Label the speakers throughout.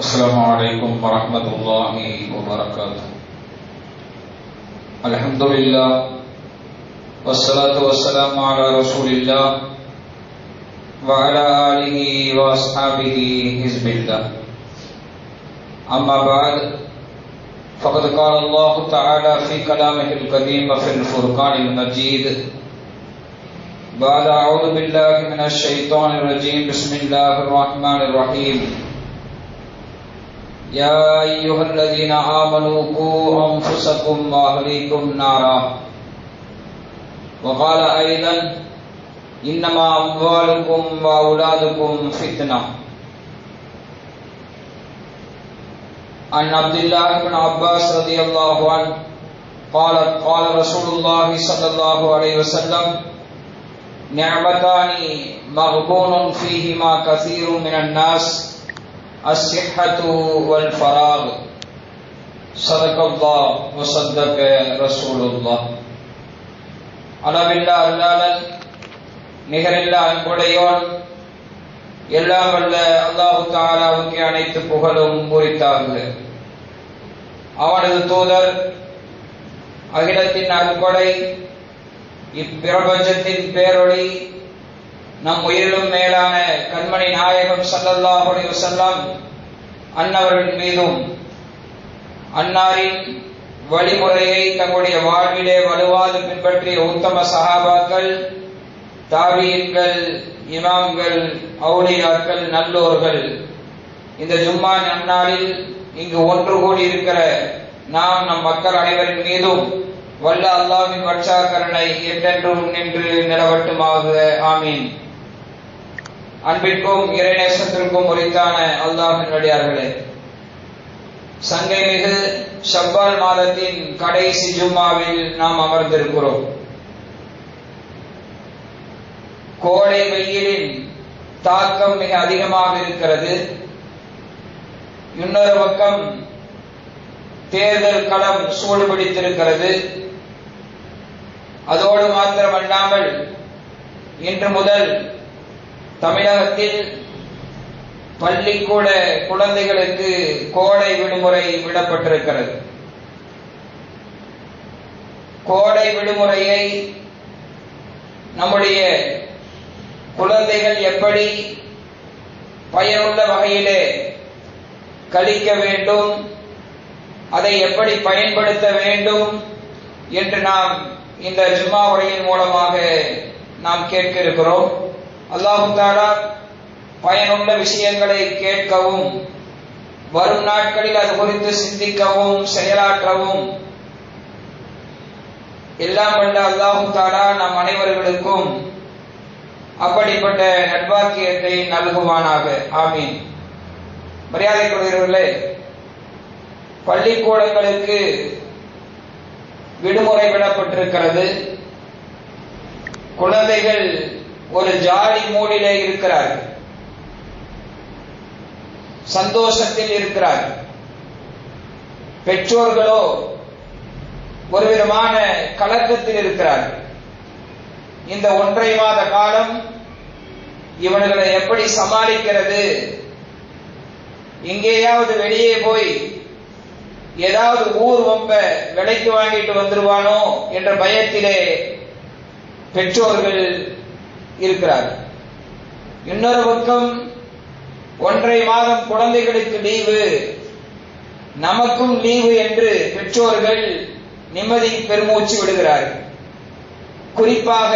Speaker 1: السلام عليكم ورحمة الله وبركاته. الحمد لله والصلاة والسلام على رسول الله وعلى آله وأصحابه حزب الله. أما بعد فقد قال الله تعالى في كلامه القديم وفي الفرقان المجيد بعد أعوذ بالله من الشيطان الرجيم بسم الله الرحمن الرحيم. يا أيها الذين آمنوا قوا أنفسكم وأهليكم نارا. وقال أيضا إنما أموالكم وأولادكم فتنة. عن عبد الله بن عباس رضي الله عنه قال رسول الله صلى الله عليه وسلم نعمتان مغبون فيهما كثير من الناس الصحة والفراغ. صدق الله وصدق رسول الله. அளவில்லா அல்லாஹ் நிகரில்லா அன்புடையோன் எல்லாம் வல்ல அல்லாஹு தஆலாவுக்கு அனைத்து புகழும் உரித்தாகுக. அவனது தூதர் அகிலத்தின் அருட்கொடை இப்பிரபஞ்சத்தின் பேரொளி நம் உயிரிலும் மேலான கண்மணி நாயகம் ஸல்லல்லாஹு அலைஹி வஸல்லம் அன்னவர்கள் மீதும் அன்னாரின் வழிமுறையை தங்களுடைய வாழ்விலே வலுவாது பின்பற்றிய உத்தம சஹாபாக்கள், தாபீன்கள், இமாம்கள், அவுலியாக்கள், நல்லோர்கள், இந்த ஜும்மா நன்னாளில் இங்கு ஒன்று கூடி இருக்கிற நாம் நம் மக்கள் அனைவரின் மீதும் வல்ல அல்லாஹ்வின் வற்றாக்கருணை என்றென்றும் நின்று நிலவட்டுமாக. ஆமீன். அன்பிற்கும் இறைநேசத்திற்கும் உரித்தான அல்லாஹ்வின் அடியார்களே, சங்கை மிகு ஷவ்வால் மாதத்தின் கடைசி ஜும்மாவில் நாம் அமர்ந்திருக்கிறோம். கோடை வெயிலின் தாக்கம் மிக அதிகமாக இருக்கிறது. இன்னொரு பக்கம் தேர்தல் களம் சூடுபிடித்திருக்கிறது. அதோடு மாத்திரமல்லாமல் இன்று முதல் தமிழகத்தில் பள்ளிக்கூட குழந்தைகளுக்கு கோடை விடுமுறை விடப்பட்டிருக்கிறது. கோடை விடுமுறையை நம்முடைய குழந்தைகள் எப்படி பயனுள்ள வகையிலே கழிக்க வேண்டும், அதை எப்படி பயன்படுத்த வேண்டும் என்று நாம் இந்த ஜும்மா உரையின் மூலமாக நாம் கேட்க இருக்கிறோம். அல்லாஹ் தஆலா பயனுள்ள விஷயங்களை கேட்கவும், வரும் நாட்களில் அது குறித்து சிந்திக்கவும், செயலாற்றவும் எல்லாம் வல்ல அல்லாஹ் தஆலா நம் அனைவர்களுக்கும் அப்படிப்பட்ட நற்பாக்கியத்தை நல்குவானாக. ஆமீன். மரியாதைக்குரியவர்களே, பள்ளிக்கூடங்களுக்கு விடுமுறை விடப்பட்டிருக்கிறது. குழந்தைகள் ஒரு ஜாலி மூடிலே இருக்கிறார்கள், சந்தோஷத்தில் இருக்கிறார்கள். பெற்றோர்களோ ஒரு விதமான கலக்கத்தில் இருக்கிறார்கள். இந்த 1.5 மாத காலம் இவர்களை எப்படி சமாளிக்கிறது, எங்கேயாவது வெளியே போய் ஏதாவது ஊர் வம்ப விலைக்கு வாங்கிட்டு வந்துருவானோ என்ற பயத்திலே பெற்றோர்கள் இருக்கிறார்கள். இன்னொரு பக்கம் 1.5 மாதம் குழந்தைகளுக்கு லீவு, நமக்கும் லீவு என்று பெற்றோர்கள் நிம்மதி பெருமூச்சு விடுகிறார்கள். குறிப்பாக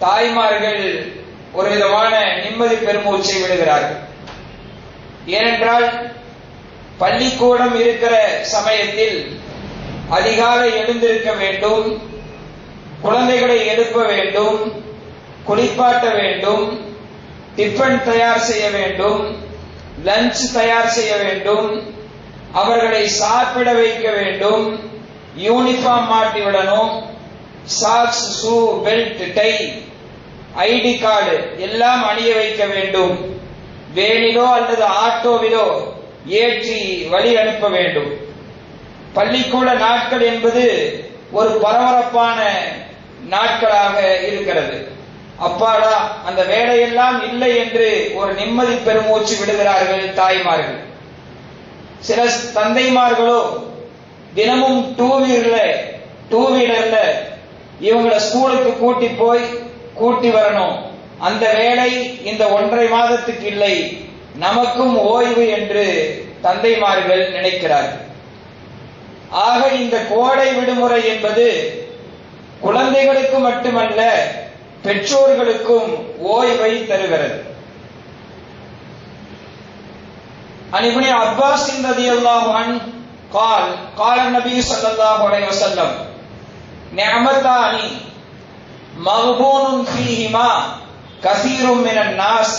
Speaker 1: தாய்மார்கள் ஒரு விதமான நிம்மதி பெருமூச்சை விடுகிறார்கள். ஏனென்றால் பள்ளிக்கூடம் இருக்கிற சமயத்தில் அதிகாலை எழுந்திருக்க வேண்டும், குழந்தைகளை எழுப்ப வேண்டும், குளிப்பாட்ட வேண்டும், டிஃபன் தயார் செய்ய வேண்டும், லஞ்ச் தயார் செய்ய வேண்டும், அவர்களை சாப்பிட வைக்க வேண்டும், யூனிஃபார்ம் மாட்டி விடணும், socks, shoe, belt, tie, ID card எல்லாம் அணிய வைக்க வேண்டும், வேனிலோ அல்லது ஆட்டோவிலோ ஏற்றி வழி அனுப்ப வேண்டும். பள்ளிக்கூட நாட்கள் என்பது ஒரு பரபரப்பான நாட்களாக இருக்கிறது. அப்பாடா அந்த வேலையெல்லாம் இல்லை என்று ஒரு நிம்மதி பெருமூச்சு விடுகிறார்கள் தாய்மார்கள். சில தந்தைமார்களோ தினமும் டூ வீலர்ல இவங்களை ஸ்கூலுக்கு கூட்டி போய் கூட்டி வரணும், அந்த வேலை இந்த 1.5 மாதத்துக்கு இல்லை, நமக்கும் ஓய்வு என்று தந்தைமார்கள் நினைக்கிறார்கள். ஆக இந்த கோடை விடுமுறை என்பது குழந்தைகளுக்கு மட்டுமல்ல, பெற்றோர்களுக்கும் ஓய்வை தருகிறது. عن ابن عباس رضي الله عنه قال قال النبي صلى الله عليه وسلم نعمتان مغبون فيهما كثير من الناس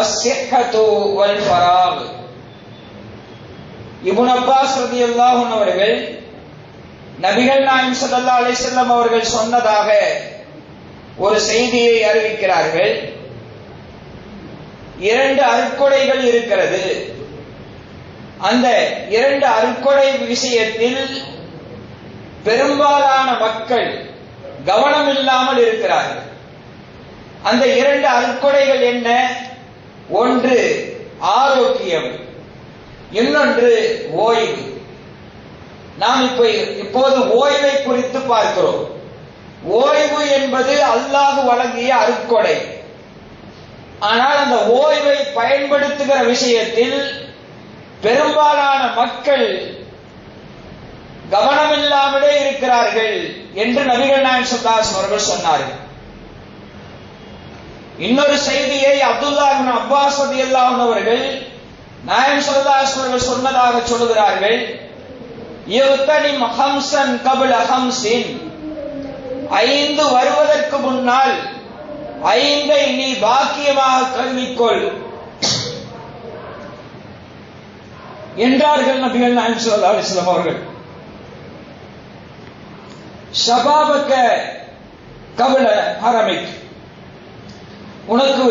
Speaker 1: الصحة والفراغ. இப்னு அப்பாஸ் ரலியல்லாஹு அன்ஹு அவர்கள் நபிகள் நாயகம் ஸல்லல்லாஹு அலைஹி வஸல்லம் அவர்கள் சொன்னதாக ஒரு செய்தியை அறிவிக்கிறார்கள். 2 அருட்கொடைகள் இருக்கிறது. அந்த 2 அருட்கொடை விஷயத்தில் பெரும்பாலான மக்கள் கவனம் இல்லாமல் இருக்கிறார்கள். அந்த 2 அருட்கொடைகள் என்ன? ஒன்று ஆரோக்கியம், இன்னொன்று ஓய்வு. நாம் இப்போது ஓய்வை குறித்து பார்க்கிறோம். ஓய்வு என்பது அல்லாஹ் வழங்கிய அருட்கொடை. ஆனால் அந்த ஓய்வை பயன்படுத்துகிற விஷயத்தில் பெரும்பாலான மக்கள் கவனமில்லாமலே இருக்கிறார்கள் என்று நபிகள் நாயகம் ஸல்லல்லாஹு அலைஹி வஸல்லம் அவர்கள் சொன்னார்கள். இன்னொரு செய்தியை அப்துல்லாஹ் இப்னு அப்பாஸ் ரலியல்லாஹு அன்ஹு அவர்கள் நாயகம் ஸல்லல்லாஹு அலைஹி வஸல்லம் அவர்கள் சொன்னதாக சொல்கிறார்கள். யுத்தனிம் ஹம்சன் கப்ல ஹம்சின், 5 வருவதற்கு முன்னால் 5ஐ நீ பாக்கியமாக கருதிக்கொள் என்றார்கள் நபிகள் நாயகம் ஸல்லல்லாஹு அலைஹி வஸல்லம் அவர்கள். ஷபாபக கப்ல ஹரமிக், உனக்கு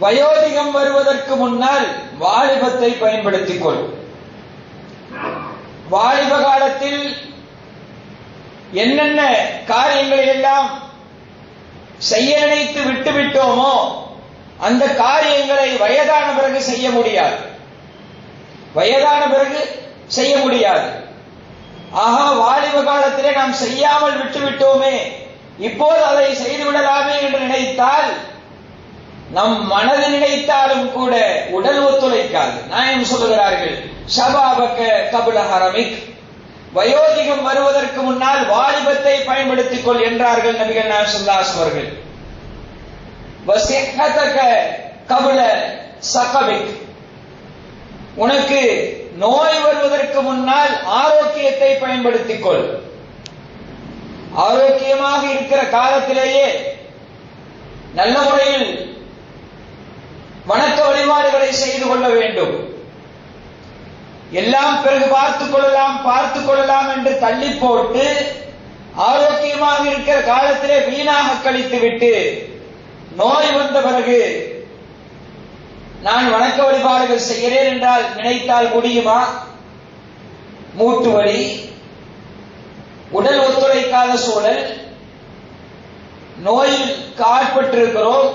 Speaker 1: வயோதிகம் வருவதற்கு முன்னால் வாலிபத்தை பயன்படுத்திக் கொள். வாலிப காலத்தில் என்னென்ன காரியங்களை எல்லாம் செய்ய நினைத்து விட்டுவிட்டோமோ அந்த காரியங்களை வயதான பிறகு செய்ய முடியாது. ஆஹா, வாலிப காலத்திலே நாம் செய்யாமல் விட்டுவிட்டோமே, இப்போது அதை செய்துவிடலாமே என்று நினைத்தால், நம் மனது நினைத்தாலும் கூட உடல் ஒத்துழைக்காது. நாயகம் சொல்லுகிறார்கள், ஷபாபக கப்ல ஹரமிக், வயோதிகம் வருவதற்கு முன்னால் வாலிபத்தை பயன்படுத்திக் கொள் என்றார்கள் நபிகள் நாயகம் ஸல்லல்லாஹு அலைஹி வஸல்லம் அவர்கள். வஸிஹதக கப்ல ஸகபிக், உனக்கு நோய் வருவதற்கு முன்னால் ஆரோக்கியத்தை பயன்படுத்திக் கொள். ஆரோக்கியமாக இருக்கிற காலத்திலேயே நல்ல முறையில் வணக்க வழிபாடுகளை செய்து கொள்ள வேண்டும். எல்லாம் பிறகு பார்த்துக் கொள்ளலாம் என்று தள்ளி போட்டு ஆரோக்கியமாக இருக்கிற காலத்திலே வீணாக கழித்து விட்டு நோய் வந்த பிறகு நான் வணக்க வழிபாடுகள் செய்கிறேன் என்றால் நினைத்தால் முடியுமா? மூட்டு வலி, உடல் ஒத்துழைக்காத சூழல், நோயில் ஆட்பட்டிருக்கிறோம்.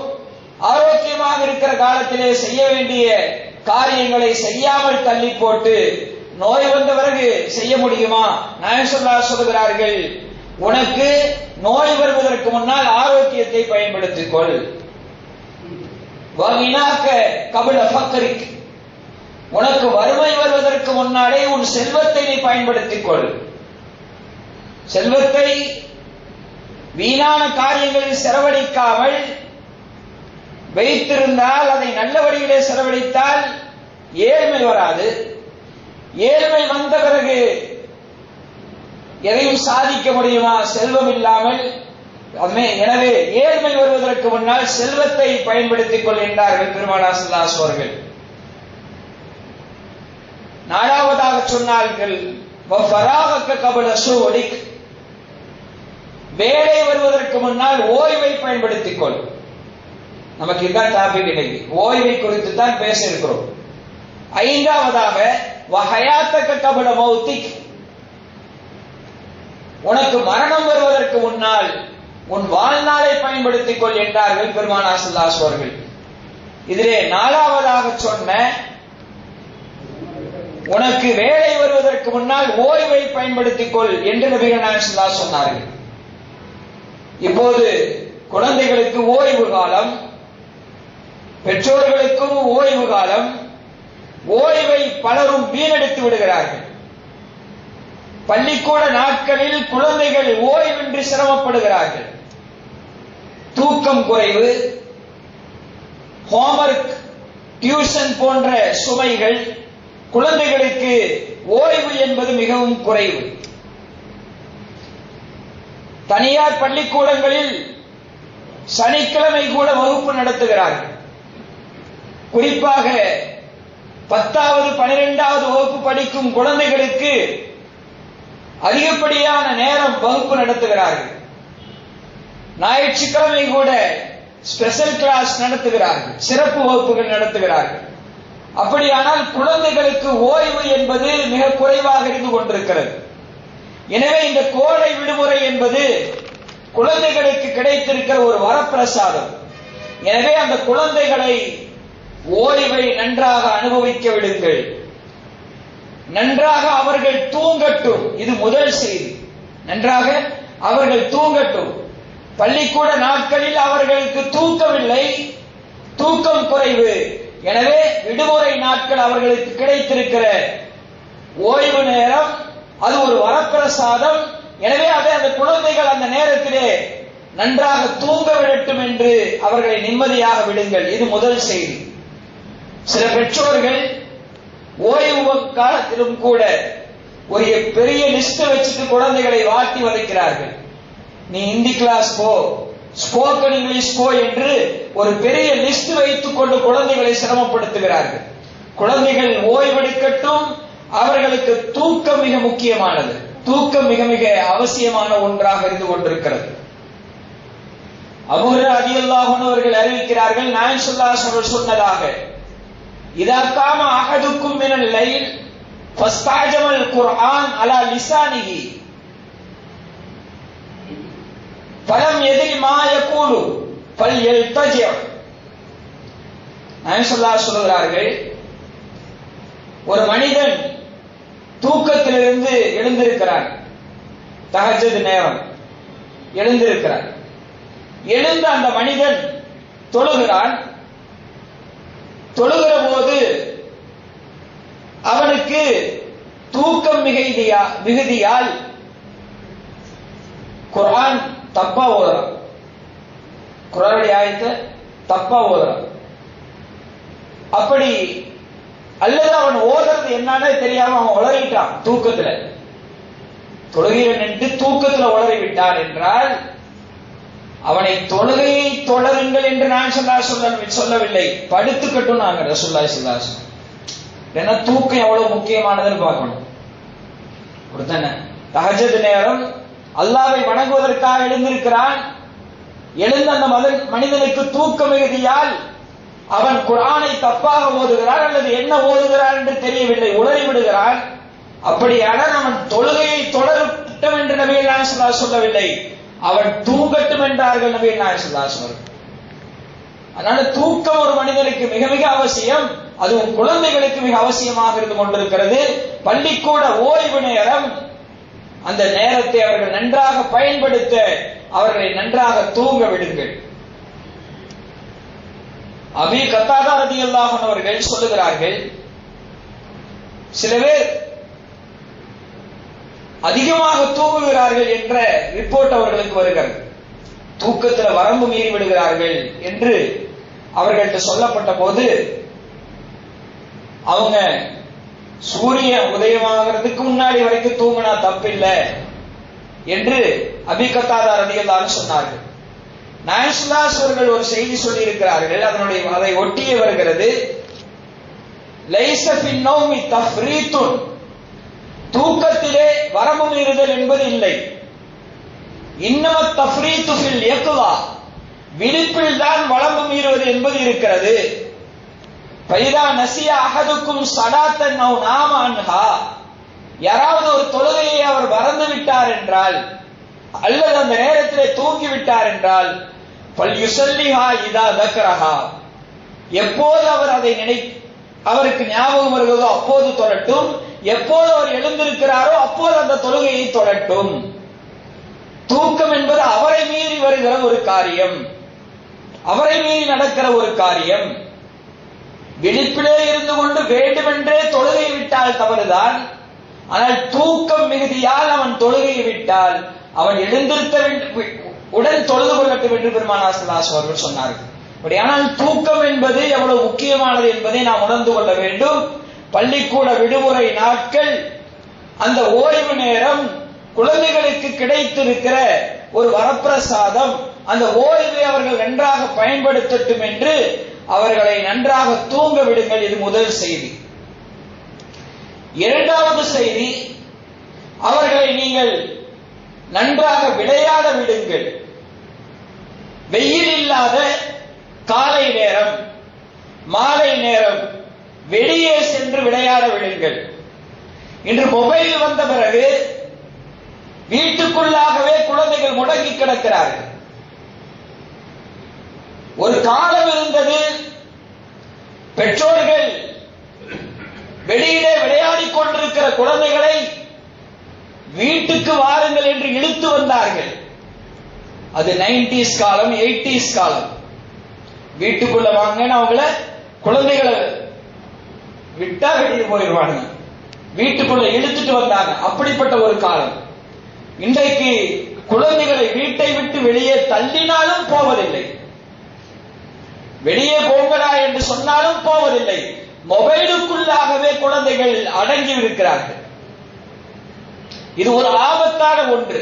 Speaker 1: ஆரோக்கியமாக இருக்கிற காலத்திலே செய்ய வேண்டிய காரியங்களை செய்யாமல் தள்ளி போட்டு நோய் வந்த பிறகு செய்ய முடியுமா? நாயகம் ஸல்லல்லாஹு அலைஹி வஸல்லம் சொல்கிறார்கள், உனக்கு நோய் வருவதற்கு முன்னால் ஆரோக்கியத்தை பயன்படுத்திக் கொள். வகினாக கப்ல ஃபக்ரிக், உனக்கு வறுமை வருவதற்கு முன்னாலே உன் செல்வத்தை நீ பயன்படுத்திக் கொள். செல்வத்தை வீணான காரியங்களில் செலவழிக்காமல் வைத்திருந்தால், அதை நல்ல வழியிலே செலவழித்தால் ஏழ்மை வராது. ஏழ்மை வந்த பிறகு எதையும் சாதிக்க முடியுமா செல்வம் இல்லாமல்? எனவே ஏழ்மை வருவதற்கு முன்னால் செல்வத்தை பயன்படுத்திக் கொள் என்றார்கள் பெருமானார் ஸல்லல்லாஹு அலைஹி வஸல்லம் அவர்கள். 4வதாக சொன்னார்கள், வஃபராகக கப்ல ஷுகுலிக், வேலை வருவதற்கு முன்னால் ஓய்வை பயன்படுத்திக் கொள். நமக்கு இதுதான் டாபிக் இன்னைக்கு, ஓய்வை குறித்து தான் பேச இருக்கிறோம். 5வதாக வஹயாத்தக கப்ல மௌத்திக், உனக்கு மரணம் வருவதற்கு முன்னால் உன் வாழ்நாளை பயன்படுத்திக் கொள் என்றார்கள் பெருமானார் ஸல்லல்லாஹு அலைஹி வஸல்லம் அவர்கள். இதிலே 4வதாக சொன்ன உனக்கு வேலை வருவதற்கு முன்னால் ஓய்வை பயன்படுத்திக் கொள் என்று நபிகள் நாயகம் ஸல்லல்லாஹு அலைஹி வஸல்லம் சொன்னார்கள். இப்போது குழந்தைகளுக்கு ஓய்வு காலம், பெற்றோர்களுக்கும் ஓய்வு காலம். ஓய்வை பலரும் வீணடித்து விடுகிறார்கள். பள்ளிக்கூட நாட்களில் குழந்தைகள் ஓய்வின்றி சிரமப்படுகிறார்கள். தூக்கம் குறைவு, ஹோம்வொர்க், டியூஷன் போன்ற சுமைகள், குழந்தைகளுக்கு ஓய்வு என்பது மிகவும் குறைவு. தனியார் பள்ளிக்கூடங்களில் சனிக்கிழமை கூட வகுப்பு நடத்துகிறார்கள். குறிப்பாக 10வது 12வது வகுப்பு படிக்கும் குழந்தைகளுக்கு அதிகப்படியான நேரம் வகுப்பு நடத்துகிறார்கள். ஞாயிற்றுக்கிழமை கூட ஸ்பெஷல் கிளாஸ் நடத்துகிறார்கள், சிறப்பு வகுப்புகள் நடத்துகிறார்கள். அப்படியானால் குழந்தைகளுக்கு ஓய்வு என்பது மிக குறைவாக இருந்து கொண்டிருக்கிறது. எனவே இந்த கோடை விடுமுறை என்பது குழந்தைகளுக்கு கிடைத்திருக்கிற ஒரு வரப்பிரசாதம். எனவே அந்த குழந்தைகளை ஓய்வை நன்றாக அனுபவிக்க விடுங்கள், நன்றாக அவர்கள் தூங்கட்டும். இது முதல் செய்தி. நன்றாக அவர்கள் தூங்கட்டும். பள்ளிக்கூட நாட்களில் அவர்களுக்கு தூக்கமில்லை, தூக்கம் குறைவு. எனவே விடுமுறை நாட்கள் அவர்களுக்கு கிடைத்திருக்கிற ஓய்வு நேரம் அது ஒரு வரப்பிரசாதம். எனவே அதை அந்த குழந்தைகள் அந்த நேரத்திலே நன்றாக தூங்க விடட்டும் என்று அவர்களை நிம்மதியாக விடுங்கள். இது முதல் செய்தி. சில பெற்றோர்கள் ஓய்வு காலத்திலும் கூட ஒரு பெரிய லிஸ்ட் வச்சுட்டு குழந்தைகளை வாட்டி வதைக்கிறார்கள். நீ ஹிந்தி கிளாஸ் போ, ஸ்போக்கன் இங்கிலீஷ் போ என்று ஒரு பெரிய லிஸ்ட் வைத்துக் கொண்டு குழந்தைகளை சிரமப்படுத்துகிறார்கள். குழந்தைகள் ஓய்வெடுக்கட்டும். அவர்களுக்கு தூக்கம் மிக முக்கியமானது. தூக்கம் மிக மிக அவசியமான ஒன்றாக இருந்து கொண்டிருக்கிறது. அபூ ஹுரைரா ரலியல்லாஹு அன்ஹு அவர்கள் அறிவிக்கிறார்கள், நாயகம் ஸல்லல்லாஹு அலைஹி வஸல்லம் சொன்னதாக, இதா காம அஹதுக்கும் மினல் லைல் ஃபஸ்தஅஜமல் குர்ஆன் அலா லிசானிஹி ஃபலம் யத்ரி மா யகூலு ஃபல்யல்தஜி. நாயகம் ஸல்லல்லாஹு அலைஹி சொல்கிறார்கள், ஒரு மனிதன் தூக்கத்திலிருந்து எழுந்திருக்கிறார், தஹஜ்ஜுத் நேரம் எழுந்திருக்கிறார். எழுந்த அந்த மனிதன் தொழுகிறான். தொழுகிற போது அவனுக்கு தூக்கம் மிகுதியால் குர்ஆன் தப்பா ஓதுறான். குர்ஆனுடைய ஆயத்தை தப்பா ஓதுறான். அப்படி அல்லது அவன் ஓதுறது என்னன்னு தெரியாம அவன் உளறிட்டான். தூக்கத்துல தொழுகையில நின்று தூக்கத்துல உளறி விட்டான் என்றால் அவனை தொழுகையை தொடருங்கள் என்று நான் சொல்லவில்லை, படுத்துக்கட்டும் நாங்க ரசூலுல்லாஹி ஸல்லல்லாஹு அலைஹி வஸல்லம். ஏன்னா தூக்கம் எவ்வளவு முக்கியமானதுன்னு பார்க்கணும். அப்படித்தானே? தஹஜ்ஜுத் நேரம் அல்லாஹ்வை வணங்குவதற்காக எழுந்திருக்கிறான். எழுந்த அந்த மனிதனுக்கு தூக்க மிகுதியால் அவன் குர்ஆனை தப்பாக ஓதுகிறான் அல்லது என்ன ஓதுகிறான் என்று தெரியவில்லை, உளறி விடுகிறான். அப்படியானால் அவன் தொழுகையை தொடரட்டும் என்று நபிகள் நாயகம் ஸல்லல்லாஹு அலைஹி வஸல்லம் சொல்லவில்லை, அவன் தூங்கட்டும் என்றார்கள் நபிகள் நாயகம் ஸல்லல்லாஹு அலைஹி வஸல்லம். அதனால தூக்கம் ஒரு மனிதனுக்கு மிக மிக அவசியம். அதுவும் குழந்தைகளுக்கு மிக அவசியமாக இருந்து கொண்டிருக்கிறது. பள்ளிக்கூட ஓய்வு நேரம், அந்த நேரத்தை அவர்கள் நன்றாக பயன்படுத்த அவர்களை நன்றாக தூங்க விடுங்கள். அபீ கத்தாதா ரலியல்லாஹு அன்ஹு அவர்கள் சொல்லுகிறார்கள், சில பேர் அதிகமாக தூங்குகிறார்கள் என்ற ரிப்போர்ட் அவர்களுக்கு வருகிறது. தூக்கத்தில் வரம்பு மீறி விடுகிறார்கள் என்று அவர்கள்ட்ட சொல்லப்பட்ட போது அவங்க சூரிய உதயமாகிறதுக்கு முன்னாடி வரைக்கும் தூங்கினா தப்பில்லை என்று அபீ கத்தாதா ரலியல்லாஹு அன்ஹு சொன்னார்கள். நாயகம் ஸல்லல்லாஹு அலைஹி வஸல்லம் ஒரு செய்தி சொல்லி இருக்கிறார்கள், அதை ஒட்டியே வருகிறது. லைஸ ஃபின் நௌமி தஃப்ரீத்துன், தூக்கத்திலே வரம்பு மீறுதல் என்பது இல்லை. இன்னம தஃப்ரீத்து ஃபில் யக்லா, விழிப்பில் தான் வரம்பு மீறுவது என்பது இருக்கிறது. ஃபைதா நசிய அஹதுக்கும் ஸலாத்தன் அவ் நாம அன்ஹா, யாராவது ஒரு தொழுகையை அவர் மறந்து விட்டார் என்றால் அல்லது அந்த நேரத்திலே தூங்கி விட்டார் என்றால் ஃபல்யுஸல்லிஹா இதா தக்கரஹா, எப்போது அவர் அதை அவருக்கு ஞாபகம் வருகிறதோ அப்போது தொழட்டும், எப்போது அவர் எழுந்திருக்கிறாரோ அப்போது அந்த தொழுகையை தொழட்டும். தூக்கம் என்பது அவரை மீறி வருகிற ஒரு காரியம், அவரை மீறி நடக்கிற ஒரு காரியம். விழிப்பிலே இருந்து கொண்டு வேண்டுமென்றே தொழுகை விட்டால் தவறுதான். ஆனால் தூக்கம் மிகுதியால் அவன் தொழுகையை விட்டால் அவன் எழுந்திருக்க உடன் தொழுது கொள்ளட்டும் என்று பெருமானார் ஸல்லல்லாஹு அலைஹி வஸல்லம் அவர்கள் சொன்னார்கள். அப்படியானால் தூக்கம் என்பது எவ்வளவு முக்கியமானது என்பதை நாம் உணர்ந்து கொள்ள வேண்டும். பள்ளிக்கூட விடுமுறை நாட்கள், அந்த ஓய்வு நேரம் குழந்தைகளுக்கு கிடைத்திருக்கிற ஒரு வரப்பிரசாதம். அந்த ஓய்வை அவர்கள் நன்றாக பயன்படுத்தட்டும் என்று அவர்களை நன்றாக தூங்க விடுங்கள். இது முதல் செய்தி. இரண்டாவது செய்தி, அவர்களை நீங்கள் நன்றாக விளையாட விடுங்கள். வெயில் இல்லாத காலை நேரம், மாலை நேரம் வெளியே சென்று விளையாட விடுங்கள். இன்று மொபைல் வந்த பிறகு வீட்டுக்குள்ளாகவே குழந்தைகள் முடங்கி கிடக்கிறார்கள். ஒரு காலம் இருந்தது, பெற்றோர்கள் வெளியிலே விளையாடிக் கொண்டிருக்கிற குழந்தைகளை வீட்டுக்கு வாருங்கள் என்று இழுத்து வந்தார்கள். அது 90s காலம், 80s காலம். வீட்டுக்குள்ள வாங்கன்னு அவங்கள குழந்தைகளை விட்டா வெளியே போயிடுவாங்க, வீட்டுக்குள்ள இழுத்துட்டு வந்தாங்க. அப்படிப்பட்ட ஒரு காலம். இன்றைக்கு குழந்தைகளை வீட்டை விட்டு வெளியே தள்ளினாலும் போவதில்லை, வெளியே போங்கடா என்று சொன்னாலும் போவதில்லை. மொபைலுக்குள்ளாகவே குழந்தைகள் அடங்கி இருக்கிறார்கள். இது ஒரு ஆபத்தான ஒன்று,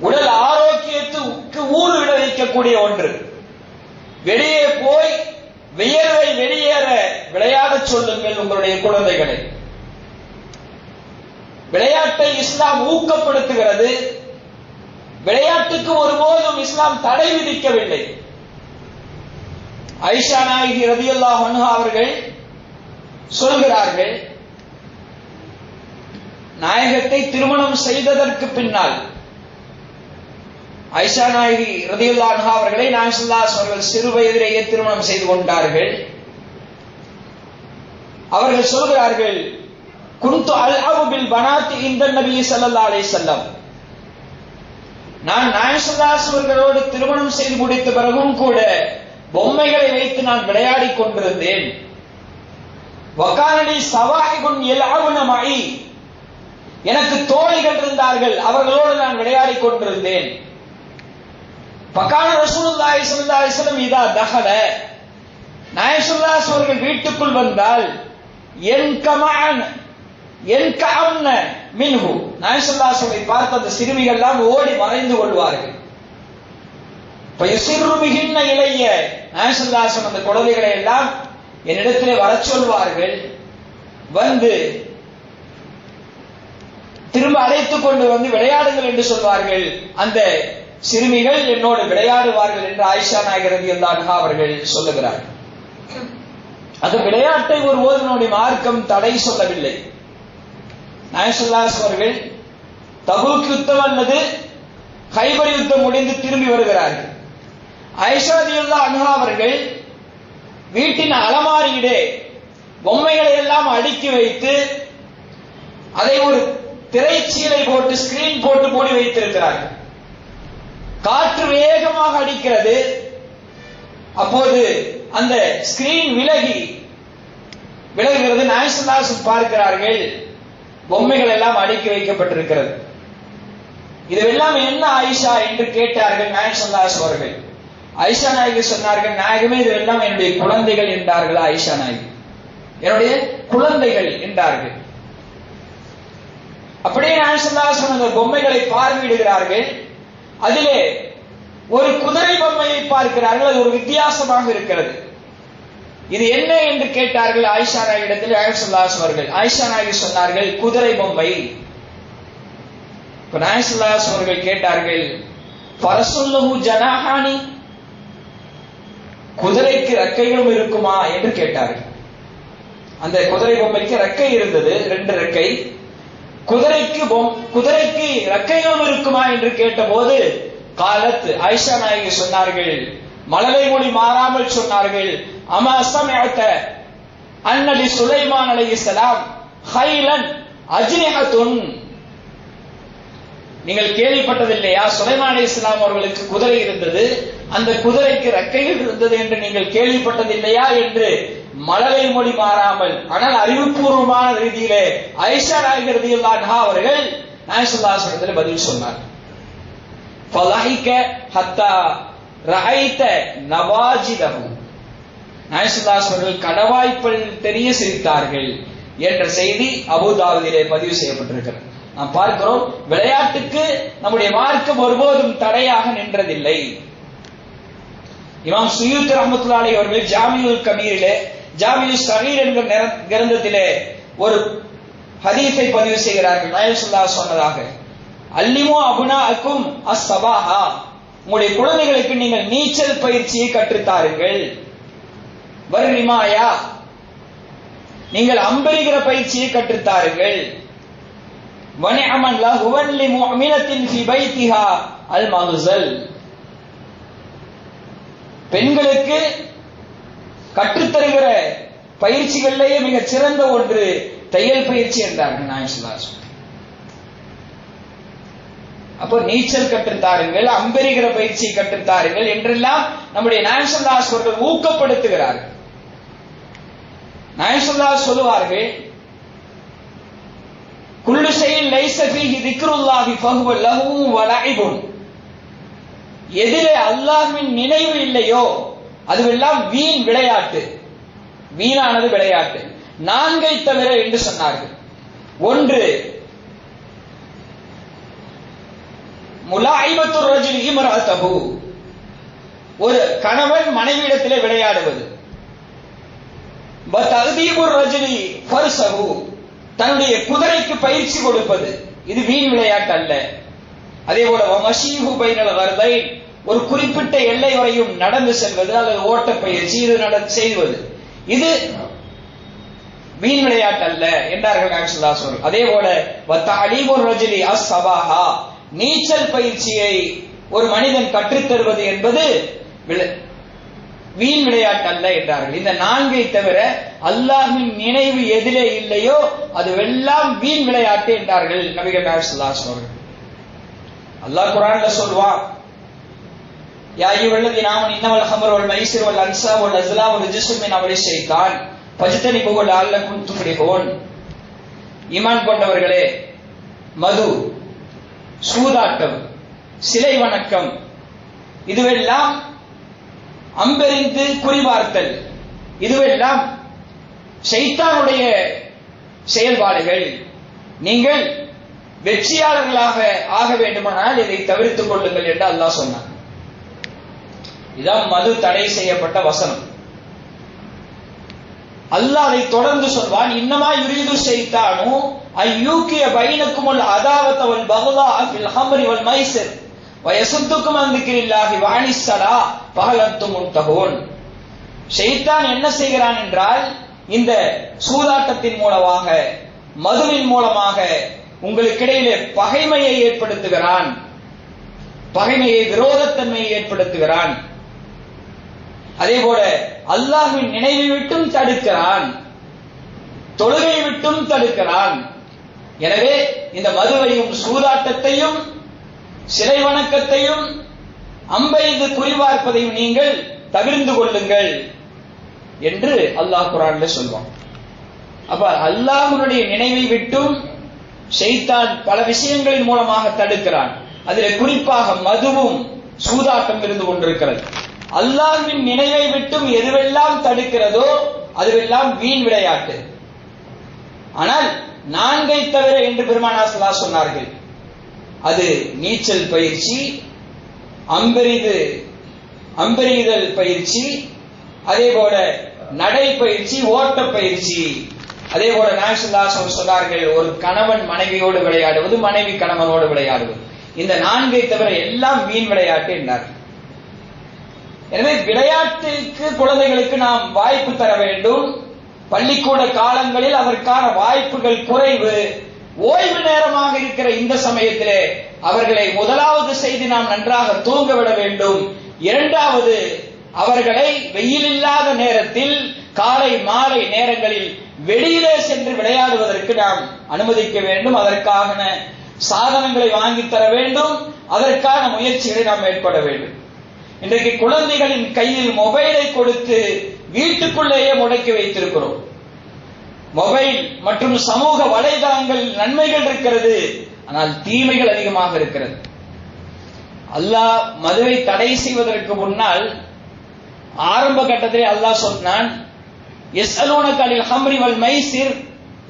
Speaker 1: உடல் ஆரோக்கியத்துக்கு ஊறு விளைவிக்கக்கூடிய ஒன்று. வெளியே போய் வியர்வை வெளியேற விளையாட சொல்லுங்கள் உங்களுடைய குழந்தைகளை. விளையாட்டை இஸ்லாம் ஊக்கப்படுத்துகிறது. விளையாட்டுக்கு ஒருபோதும் இஸ்லாம் தடை விதிக்கவில்லை. ஆயிஷா நாயகி ரலியல்லாஹு அன்ஹா அவர்கள் சொல்கிறார்கள், நாயகத்தை திருமணம் செய்ததற்கு பின்னால் ஆயிஷா நாயகி ரலியல்லாஹு அன்ஹா அவர்களை நாயகம் ஸல்லல்லாஹு அலைஹி வஸல்லம் சிறு வயதிலேயே திருமணம் செய்து கொண்டார்கள். அவர்கள் சொல்கிறார்கள், குன்து அல்அபு பில் பனாத்தி இந்த நபி ஸல்லல்லாஹு அலைஹி வஸல்லம், நான் நாயகம் ஸல்லல்லாஹு அலைஹி வஸல்லம் அவர்களோடு திருமணம் செய்து முடித்த பிறகும் கூட பொம்மைகளை வைத்து நான் விளையாடிக் கொண்டிருந்தேன். வகானலி சவாஹிபுன் யல்அபுன மஇ, எனக்கு தோழிகள் இருந்தார்கள், அவர்களோடு நான் விளையாடிக் கொண்டிருந்தேன். பகான ரசூலுல்லாஹி ஸல்லல்லாஹு அலைஹி வஸல்லம் இதா தஹல, நாயகம் ஸல்லல்லாஹு அலைஹி வஸல்லம் அவர்கள் வீட்டுக்குள் வந்தால் என்கஅம்ன மின்ஹு, நாயகம் ஸல்லல்லாஹு அலைஹி வஸல்லம் பார்த்த அந்த சிறுமிகள் எல்லாம் ஓடி மறைந்து கொள்வார்கள். பயசிரு பிஹின்ன இலைய, நாயகம் ஸல்லல்லாஹு அலைஹி வஸல்லம் அந்த குழந்தைகளை எல்லாம் என்னிடத்திலே வரச் சொல்வார்கள். வந்து திரும்ப அழைத்துக் கொண்டு வந்து விளையாடுங்கள் என்று சொல்வார்கள். அந்த சிறுமிகள் என்னோடு விளையாடுவார்கள் என்று ஆயிஷா நாயகி ரலியல்லாஹு அன்ஹா அவர்கள் சொல்லுகிறார்கள். அந்த விளையாட்டை ஒருபோது நம்முடைய மார்க்கம் தடை சொல்லவில்லை. நாயகம் ஸல்லல்லாஹு அலைஹி வஸல்லம் அவர்கள் தபூக் யுத்தம் அல்லது கைபர் யுத்தம் முடிந்து திரும்பி வருகிறார்கள். ஆயிஷா ரலியல்லாஹு அன்ஹா அவர்கள் வீட்டின் அலமாரியிலே பொம்மைகளை எல்லாம் அடுக்கி வைத்து அதை ஒரு திரைச்சீலை போட்டு ஸ்கிரீன் போட்டு மூடி வைத்திருக்கிறார்கள். காற்று வேகமாக அடிக்கிறது. அப்போது அந்த ஸ்கிரீன் விலகுகிறது. நாயகம் ஸல்லல்லாஹு அலைஹி வஸல்லம் பார்க்கிறார்கள், பொம்மைகள் எல்லாம் அடுக்கி வைக்கப்பட்டிருக்கிறது. இதுவெல்லாம் என்ன ஆயிஷா என்று கேட்டார்கள் நாயகம் ஸல்லல்லாஹு அலைஹி வஸல்லம் அவர்கள். ஆயிஷா நாயகி சொன்னார்கள், நாயகமே இதுவெல்லாம் என்னுடைய குழந்தைகள் என்றார்கள். ஆயிஷா நாயகி என்னுடைய குழந்தைகள் என்றார்கள். அப்படியே நாயகம் ஸல்லல்லாஹு அலைஹி வஸல்லம் அந்த பொம்மைகளை பார்வையிடுகிறார்கள். அதிலே ஒரு குதிரை பொம்மையை பார்க்கிறார்கள். அது ஒரு வித்தியாசமாக இருக்கிறது. இது என்ன என்று கேட்டார்கள் ஆயிஷா நாயகி இடத்தில். நாயகம் ஸல்லல்லாஹு அலைஹி வஸல்லம் அவர்கள், ஆயிஷா நாயகி சொன்னார்கள், குதிரை பொம்மை. இப்ப நாயகம் ஸல்லல்லாஹு அலைஹி வஸல்லம் அவர்கள் கேட்டார்கள், ஃபரசுல்லஹு ஜனாஹானி, குதிரைக்கு ரெக்கைகளும் இருக்குமா என்று கேட்டார்கள். அந்த குதிரை பொம்மைக்கு ரெக்கை இருந்தது, 2 ரெக்கை. குதிரைக்கு ரெக்கைகளும் இருக்குமா என்று கேட்டபோது காலத் ஆயிஷா நாயகி சொன்னார்கள், மழலை மொழி மாறாமல் சொன்னார்கள், அமா சமஅத அன்னலி சுலைமான் அலைஹிஸ்ஸலாம் ஹைலன் அஜ்னிஹத்துன். நீங்கள் கேள்விப்பட்டதில்லையா, சுலைமான் அலைஹிஸ்ஸலாம் அவர்களுக்கு குதிரை இருந்தது, அந்த குதிரைக்கு ரெக்கைகள் இருந்தது என்று நீங்கள் கேள்விப்பட்டதில்லையா என்று மழலை மொழி மாறாமல் ஆனால் அறிவுபூர்வமான ரீதியிலே ஆயிஷா நாயகி ரலியல்லாஹு அன்ஹா அவர்கள் நாயகம் ஸல்லல்லாஹு அலைஹி வஸல்லம் பதில் சொன்னார். ஃபலஹிக ஹத்தா ரஐத நவாஜிதஹு. நாயகம் ஸல்லல்லாஹு அலைஹி வஸல்லம் கடவாய்ப்பல் தெரிய சிரித்தார்கள் என்ற செய்தி அபூதாவுதிலே பதிவு செய்யப்பட்டிருக்கிறது. நாம் பார்க்கிறோம், விளையாட்டுக்கு நம்முடைய மார்க்கம் ஒருபோதும் தடையாக நின்றதில்லை. இமாம் சுயூத்தி ரஹ்மத்துல்லாஹி அலைஹி அவர்கள் ஜாமியுல் கபீரிலே ஜாமியுஸ் ஸகீர் என்ற கிரந்தத்திலே ஒரு ஹதீஸை பதிவு செய்கிறார்கள். நாயகம் ஸல்லல்லாஹு அலைஹி சொன்னதாக, அல்லிமு அபுனாஅக்கும் அஸ்ஸபாஹா, உங்களுடைய குழந்தைகளுக்கு நீங்கள் நீச்சல் பயிற்சியை கற்றுத்தாருங்கள். வர்ரிமாயா, நீங்கள் அம்பெறுகிற பயிற்சியை கற்றுத்தாருங்கள். வனிஅமன் லஹுவன் லிமுஅமினத்தின் ஃபி பைத்திஹா அல் மஹ்ஸல், பெண்களுக்கு கற்றுத்தருகிற பயிற்சிகளிலேயே மிக சிறந்த ஒன்று தையல் பயிற்சி என்றார்கள் நாயகம் ஸல்லல்லாஹு அலைஹி வஸல்லம். அப்போ நீச்சல் கற்றுத்தாருங்கள், அம்பெறுகிற பயிற்சியை கற்றுத்தாருங்கள் என்றெல்லாம் நம்முடைய நாயகம் ஸல்லல்லாஹு அலைஹி வஸல்லம் ஊக்கப்படுத்துகிறார்கள். நாயகம் ஸல்லல்லாஹு அலைஹி சொல்லுவார்கள், குல்லு ஷைஇன் லைஸ ஃபீஹி திக்ருல்லாஹி ஃபஹுவ லஹு வ லஇபுன். எதிலே அல்லாஹ்வின் நினைவு இல்லையோ அதுவெல்லாம் வீண் விளையாட்டு, வீணானது விளையாட்டு. நான்கை தவிர என்று சொன்னார்கள். ஒன்று, முலாயிபத்து ரஜுலி இம்ரஅத்தஹு, ஒரு கணவன் மனைவியிடத்திலே விளையாடுவது. வததீபு ரஜுலி ஃபர்ஸஹு, தன்னுடைய குதிரைக்கு பயிற்சி கொடுப்பது. இது வீண் விளையாட்டு அல்ல. அதே போல வமஷீஹு பைனல் கர்தைன், ஒரு குறிப்பிட்ட எல்லை வரையும் நடந்து செல்வது அல்லது ஓட்ட பயிற்சி இது செய்வது, இது வீண் விளையாட்டு அல்ல என்றார்கள் நாயகம் ஸல்லல்லாஹு அலைஹி வஸல்லம். அதே போல வதஅலீமு ரஜுலி அஸ்ஸபாஹா, நீச்சல் பயிற்சியை ஒரு மனிதன் கற்றுத்தருவது என்பது வீண் விளையாட்டு அல்ல என்றார்கள். இந்த நான்கை தவிர அல்லாஹ்வின் நினைவு எதிலே இல்லையோ அதுவெல்லாம் வீண் விளையாட்டு என்றார்கள் நபிகள் நாயகம் ஸல்லல்லாஹு அலைஹி வஸல்லம். அல்லாஹ் குர்ஆன்ல சொல்வான், யா அய்யுஹல்லதீன ஆமனு இன்னமல் ஹம்ரு வல் மைஸிரு வல் அன்ஸாபு வல் அஸ்லாமு ரிஜ்ஸும் மின் அமலி ஷைத்தான் ஃபஜ்தனிபுஹு லஅல்லகும் துஃப்லிஹூன். ஈமான் கொண்டவர்களே, மது, சூதாட்டம், சிலை வணக்கம், இதுவெல்லாம் அம்பெறிந்து குறிபார்த்தல், இதுவெல்லாம் ஷைத்தானுடைய செயல்பாடுகள். நீங்கள் வெற்றியாளர்களாக ஆக வேண்டுமானால் இதை தவிர்த்துக் கொள்ளுங்கள் என்று அல்லாஹ் சொன்னார். இதான் மது தடை செய்யப்பட்ட வசனம். அல்லாஹ் அதை தொடர்ந்து சொல்வான், இன்னமா யுரீது ஷைத்தானு அய்யூகிய பைனக்குமுல் அதாவத வல் பக்தா ஃபில் ஹம்ரி வல் மைஸிர் வயசுத்துக்கும் அன் திக்ரில்லாஹி வ அனிஸ் ஸலா ஃபஹல் அன்தும் முன்தஹூன். ஷைத்தான் என்ன செய்கிறான் என்றால், இந்த சூதாட்டத்தின் மூலமாக, மதுவின் மூலமாக உங்களுக்கிடையிலே பகைமையை ஏற்படுத்துகிறான், பகைமையை, விரோதத்தன்மையை ஏற்படுத்துகிறான். அதே போல அல்லாஹ்வின் நினைவை விட்டும் தடுக்கிறான், தொழுகை விட்டும் தடுக்கிறான். எனவே இந்த மதுவையும் சூதாட்டத்தையும் சிலை வணக்கத்தையும் அம்பெய்து குறிபார்ப்பதையும் நீங்கள் தவிர்த்து கொள்ளுங்கள் என்று அல்லாஹ் குர்ஆன்ல சொல்வான். அப்ப அல்லாஹ்வுடைய நினைவை விட்டும் ஷைத்தான் பல விஷயங்களின் மூலமாக தடுக்கிறான். அதில் குறிப்பாக மதுவும் சூதாட்டம் இருந்து கொண்டிருக்கிறது. அல்லாஹ்வின் நினைவை விட்டும் எதுவெல்லாம் தடுக்கிறதோ அதுவெல்லாம் வீண் விளையாட்டு. ஆனால் நான்கை தவிர என்று பெருமானார் ஸல்லல்லாஹு அலைஹி சொன்னார்கள். அது நீச்சல் பயிற்சி, அம்பெறிதல் பயிற்சி, அதே போல நடை பயிற்சி, ஓட்ட பயிற்சி. அதே போல நாயகம் ஸல்லல்லாஹு அலைஹி சொன்னார்கள், ஒரு கணவன் மனைவியோடு விளையாடுவது, மனைவி கணவனோடு விளையாடுவது. இந்த நான்கை தவிர எல்லாம் வீண் விளையாட்டு என்றார்கள். எனவே விளையாட்டுக்கு குழந்தைகளுக்கு நாம் வாய்ப்பு தர வேண்டும். பள்ளிக்கூட காலங்களில் அதற்கான வாய்ப்புகள் குறைவு. ஓய்வு நேரமாக இருக்கிற இந்த சமயத்திலே அவர்களை முதலாவது செய்து நாம் நன்றாக தூங்க விட வேண்டும். இரண்டாவது, அவர்களை வெயில் இல்லாத நேரத்தில் காலை மாலை நேரங்களில் வெளியிலே சென்று விளையாடுவதற்கு நாம் அனுமதிக்க வேண்டும். அதற்கான சாதனங்களை வாங்கி தர வேண்டும். அதற்கான முயற்சிகளை நாம் மேற்கொள்ள வேண்டும். இன்றைக்கு குழந்தைகளின் கையில் மொபைலை கொடுத்து வீட்டுக்குள்ளேயே முடக்கி வைத்திருக்கிறோம். மொபைல் மற்றும் சமூக வலைதளங்கள் நன்மைகள் இருக்கிறது, ஆனால் தீமைகள் அதிகமாக இருக்கிறது. அல்லாஹ் மதுவை தடை செய்வதற்கு முன்னால் ஆரம்ப கட்டத்திலே அல்லாஹ் சொன்னான், யஸ்அலூனக அனில் ஹம்ரி வல் மைசிர்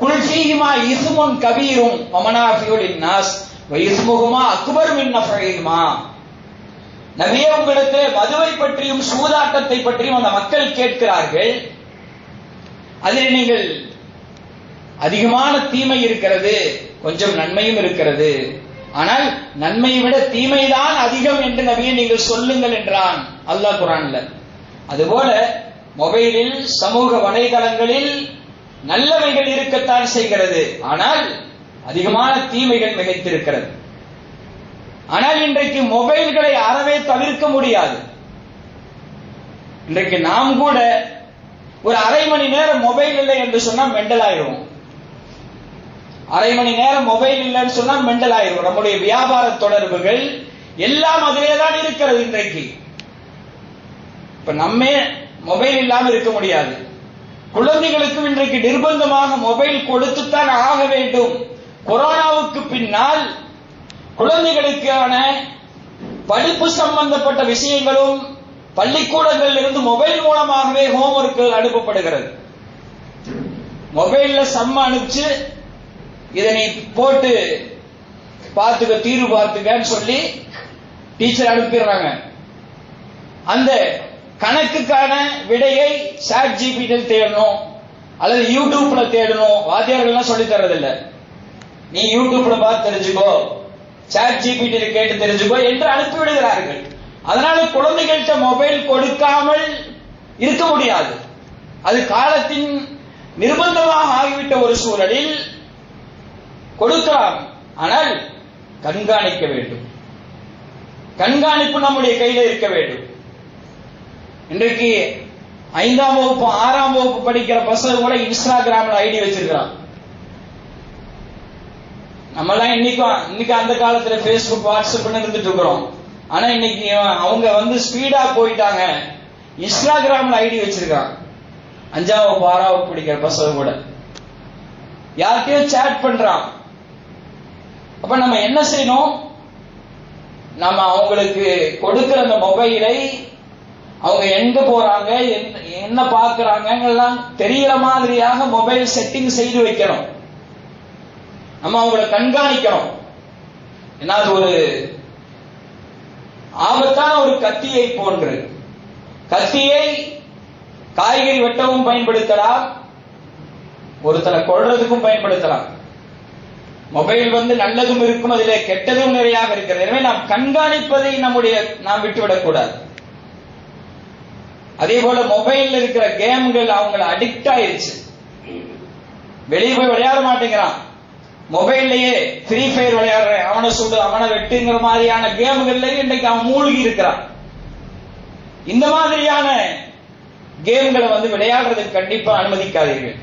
Speaker 1: குல் ஃபீஹிமா இஸ்முன் கபீரும் வ மனாஃபிஉ லின்னாஸ் வ இஸ்முஹுமா அக்பர் மின் நஃபிஹிமா. நபியே, உங்களிடத்திலே மதுவை பற்றியும் சூதாட்டத்தை பற்றியும் அந்த மக்கள் கேட்கிறார்கள். அதில் நீங்கள் அதிகமான தீமை இருக்கிறது, கொஞ்சம் நன்மையும் இருக்கிறது. ஆனால் நன்மையை விட தீமைதான் அதிகம் என்று நபியே நீங்கள் சொல்லுங்கள் என்றான் அல்லாஹ் குர்ஆன்ல. அதுபோல மொபைலில் சமூக வலைதளங்களில் நல்லவைகள் இருக்கத்தான் செய்கிறது, ஆனால் அதிகமான தீமைகள் மிகைத்திருக்கிறது. ஆனால் இன்றைக்கு மொபைல்களை அறவே தவிர்க்க முடியாது. இன்றைக்கு நாம் கூட ஒரு அரை மணி நேரம் மொபைல் இல்லை என்று சொன்னா மெண்டல் ஆயிடுவோம். அரை மணி நேரம் மொபைல் இல்லைன்னு சொன்னா மெண்டல் ஆயிடும். நம்முடைய வியாபார தொடர்புகள் எல்லாம் அதிலே தான் இருக்கிறது. இன்றைக்கு இப்ப நம்ம மொபைல் இல்லாம இருக்க முடியாது. குழந்தைகளுக்கும் இன்றைக்கு நிர்பந்தமாக மொபைல் கொடுத்துத்தான் ஆக வேண்டும். கொரோனாவுக்கு பின்னால் குழந்தைகளுக்கான படிப்பு சம்பந்தப்பட்ட விஷயங்களும் பள்ளிக்கூடங்களில் இருந்து மொபைல் மூலமாகவே ஹோம்வொர்க் அனுப்பப்படுகிறது. மொபைல்ல சம்ம அனுப்பிச்சு இதை நீ போட்டு பார்த்துக்க, தீர்வு பார்த்துக்கன்னு சொல்லி டீச்சர் அனுப்பிடுறாங்க. அந்த கணக்குக்கான விடையை சாட் ஜிபிடியில் தேடணும் அல்லது யூடியூப்ல தேடணும். வாத்தியார்கள்லாம் சொல்லி தர்றதில்ல. நீ யூடியூப்ல பார்த்து தெரிஞ்சுக்கோ, சாட் ஜிபிடியில கேட்டு தெரிஞ்சுக்கோ என்று அனுப்பிவிடுகிறார்கள். அதனால குழந்தைகள்கிட்ட மொபைல் கொடுக்காமல் இருக்க முடியாது. அது காலத்தின் நிர்பந்தமாக ஆகிவிட்ட ஒரு சூழலில் கொடுக்கலாம், ஆனால் கண்காணிக்க வேண்டும். கண்காணிப்பு நம்முடைய கையில் இருக்க வேண்டும். இன்றைக்கு 5ஆம் வகுப்பு 6ஆம் வகுப்பு படிக்கிற பசங்க கூட இன்ஸ்டாகிராம்ல ஐடி வச்சிருக்கிறான். நம்மலாம் இன்னைக்கு அந்த காலத்துல பேஸ்புக் வாட்ஸ்அப் இருந்துட்டு இருக்கிறோம். ஆனா இன்னைக்கு அவங்க ஸ்பீடா போயிட்டாங்க, இன்ஸ்டாகிராம்ல ஐடி வச்சிருக்கான். 5ஆம் வகுப்பு 6ஆம் வகுப்பு படிக்கிற பசங்க கூட யார்கிட்டயும் சேட் பண்றான். அப்ப நம்ம என்ன செய்யணும்? நம்ம அவங்களுக்கு கொடுக்கிற அந்த மொபைலை அவங்க எங்க போறாங்க, என்ன பாக்குறாங்க எல்லாம் தெரியற மாதிரியாக மொபைல் செட்டிங் செய்து வைக்கணும். நம்ம அவங்களை கண்காணிக்கணும். ஏன்னா அது ஒரு ஆபத்தான ஒரு கத்தியை போன்று. கத்தியை காய்கறி வெட்டவும் பயன்படுத்தலாம், ஒருத்தரை கொள்றதுக்கும் பயன்படுத்தலாம். மொபைல் நல்லதும் இருக்கும், அதிலே கெட்டதும் நிறையாக இருக்கிறது. எனவே நாம் கண்காணிப்பதை நாம் விட்டுவிடக் கூடாது. அதே போல மொபைல்ல இருக்கிற கேம்கள் அவங்களை அடிக்ட் ஆயிருச்சு. வெளியே போய் விளையாட மாட்டேங்கிறான். மொபைல்லையே ஃப்ரீ ஃபயர் விளையாடுறேன், அவனை சுடு அவனை வெட்டுங்கிற மாதிரியான கேம்கள்லயே இன்றைக்கு அவன் மூழ்கி இருக்கிறான். இந்த மாதிரியான கேம்களை விளையாடுறதுக்கு கண்டிப்பா அனுமதிக்காதீர்கள்.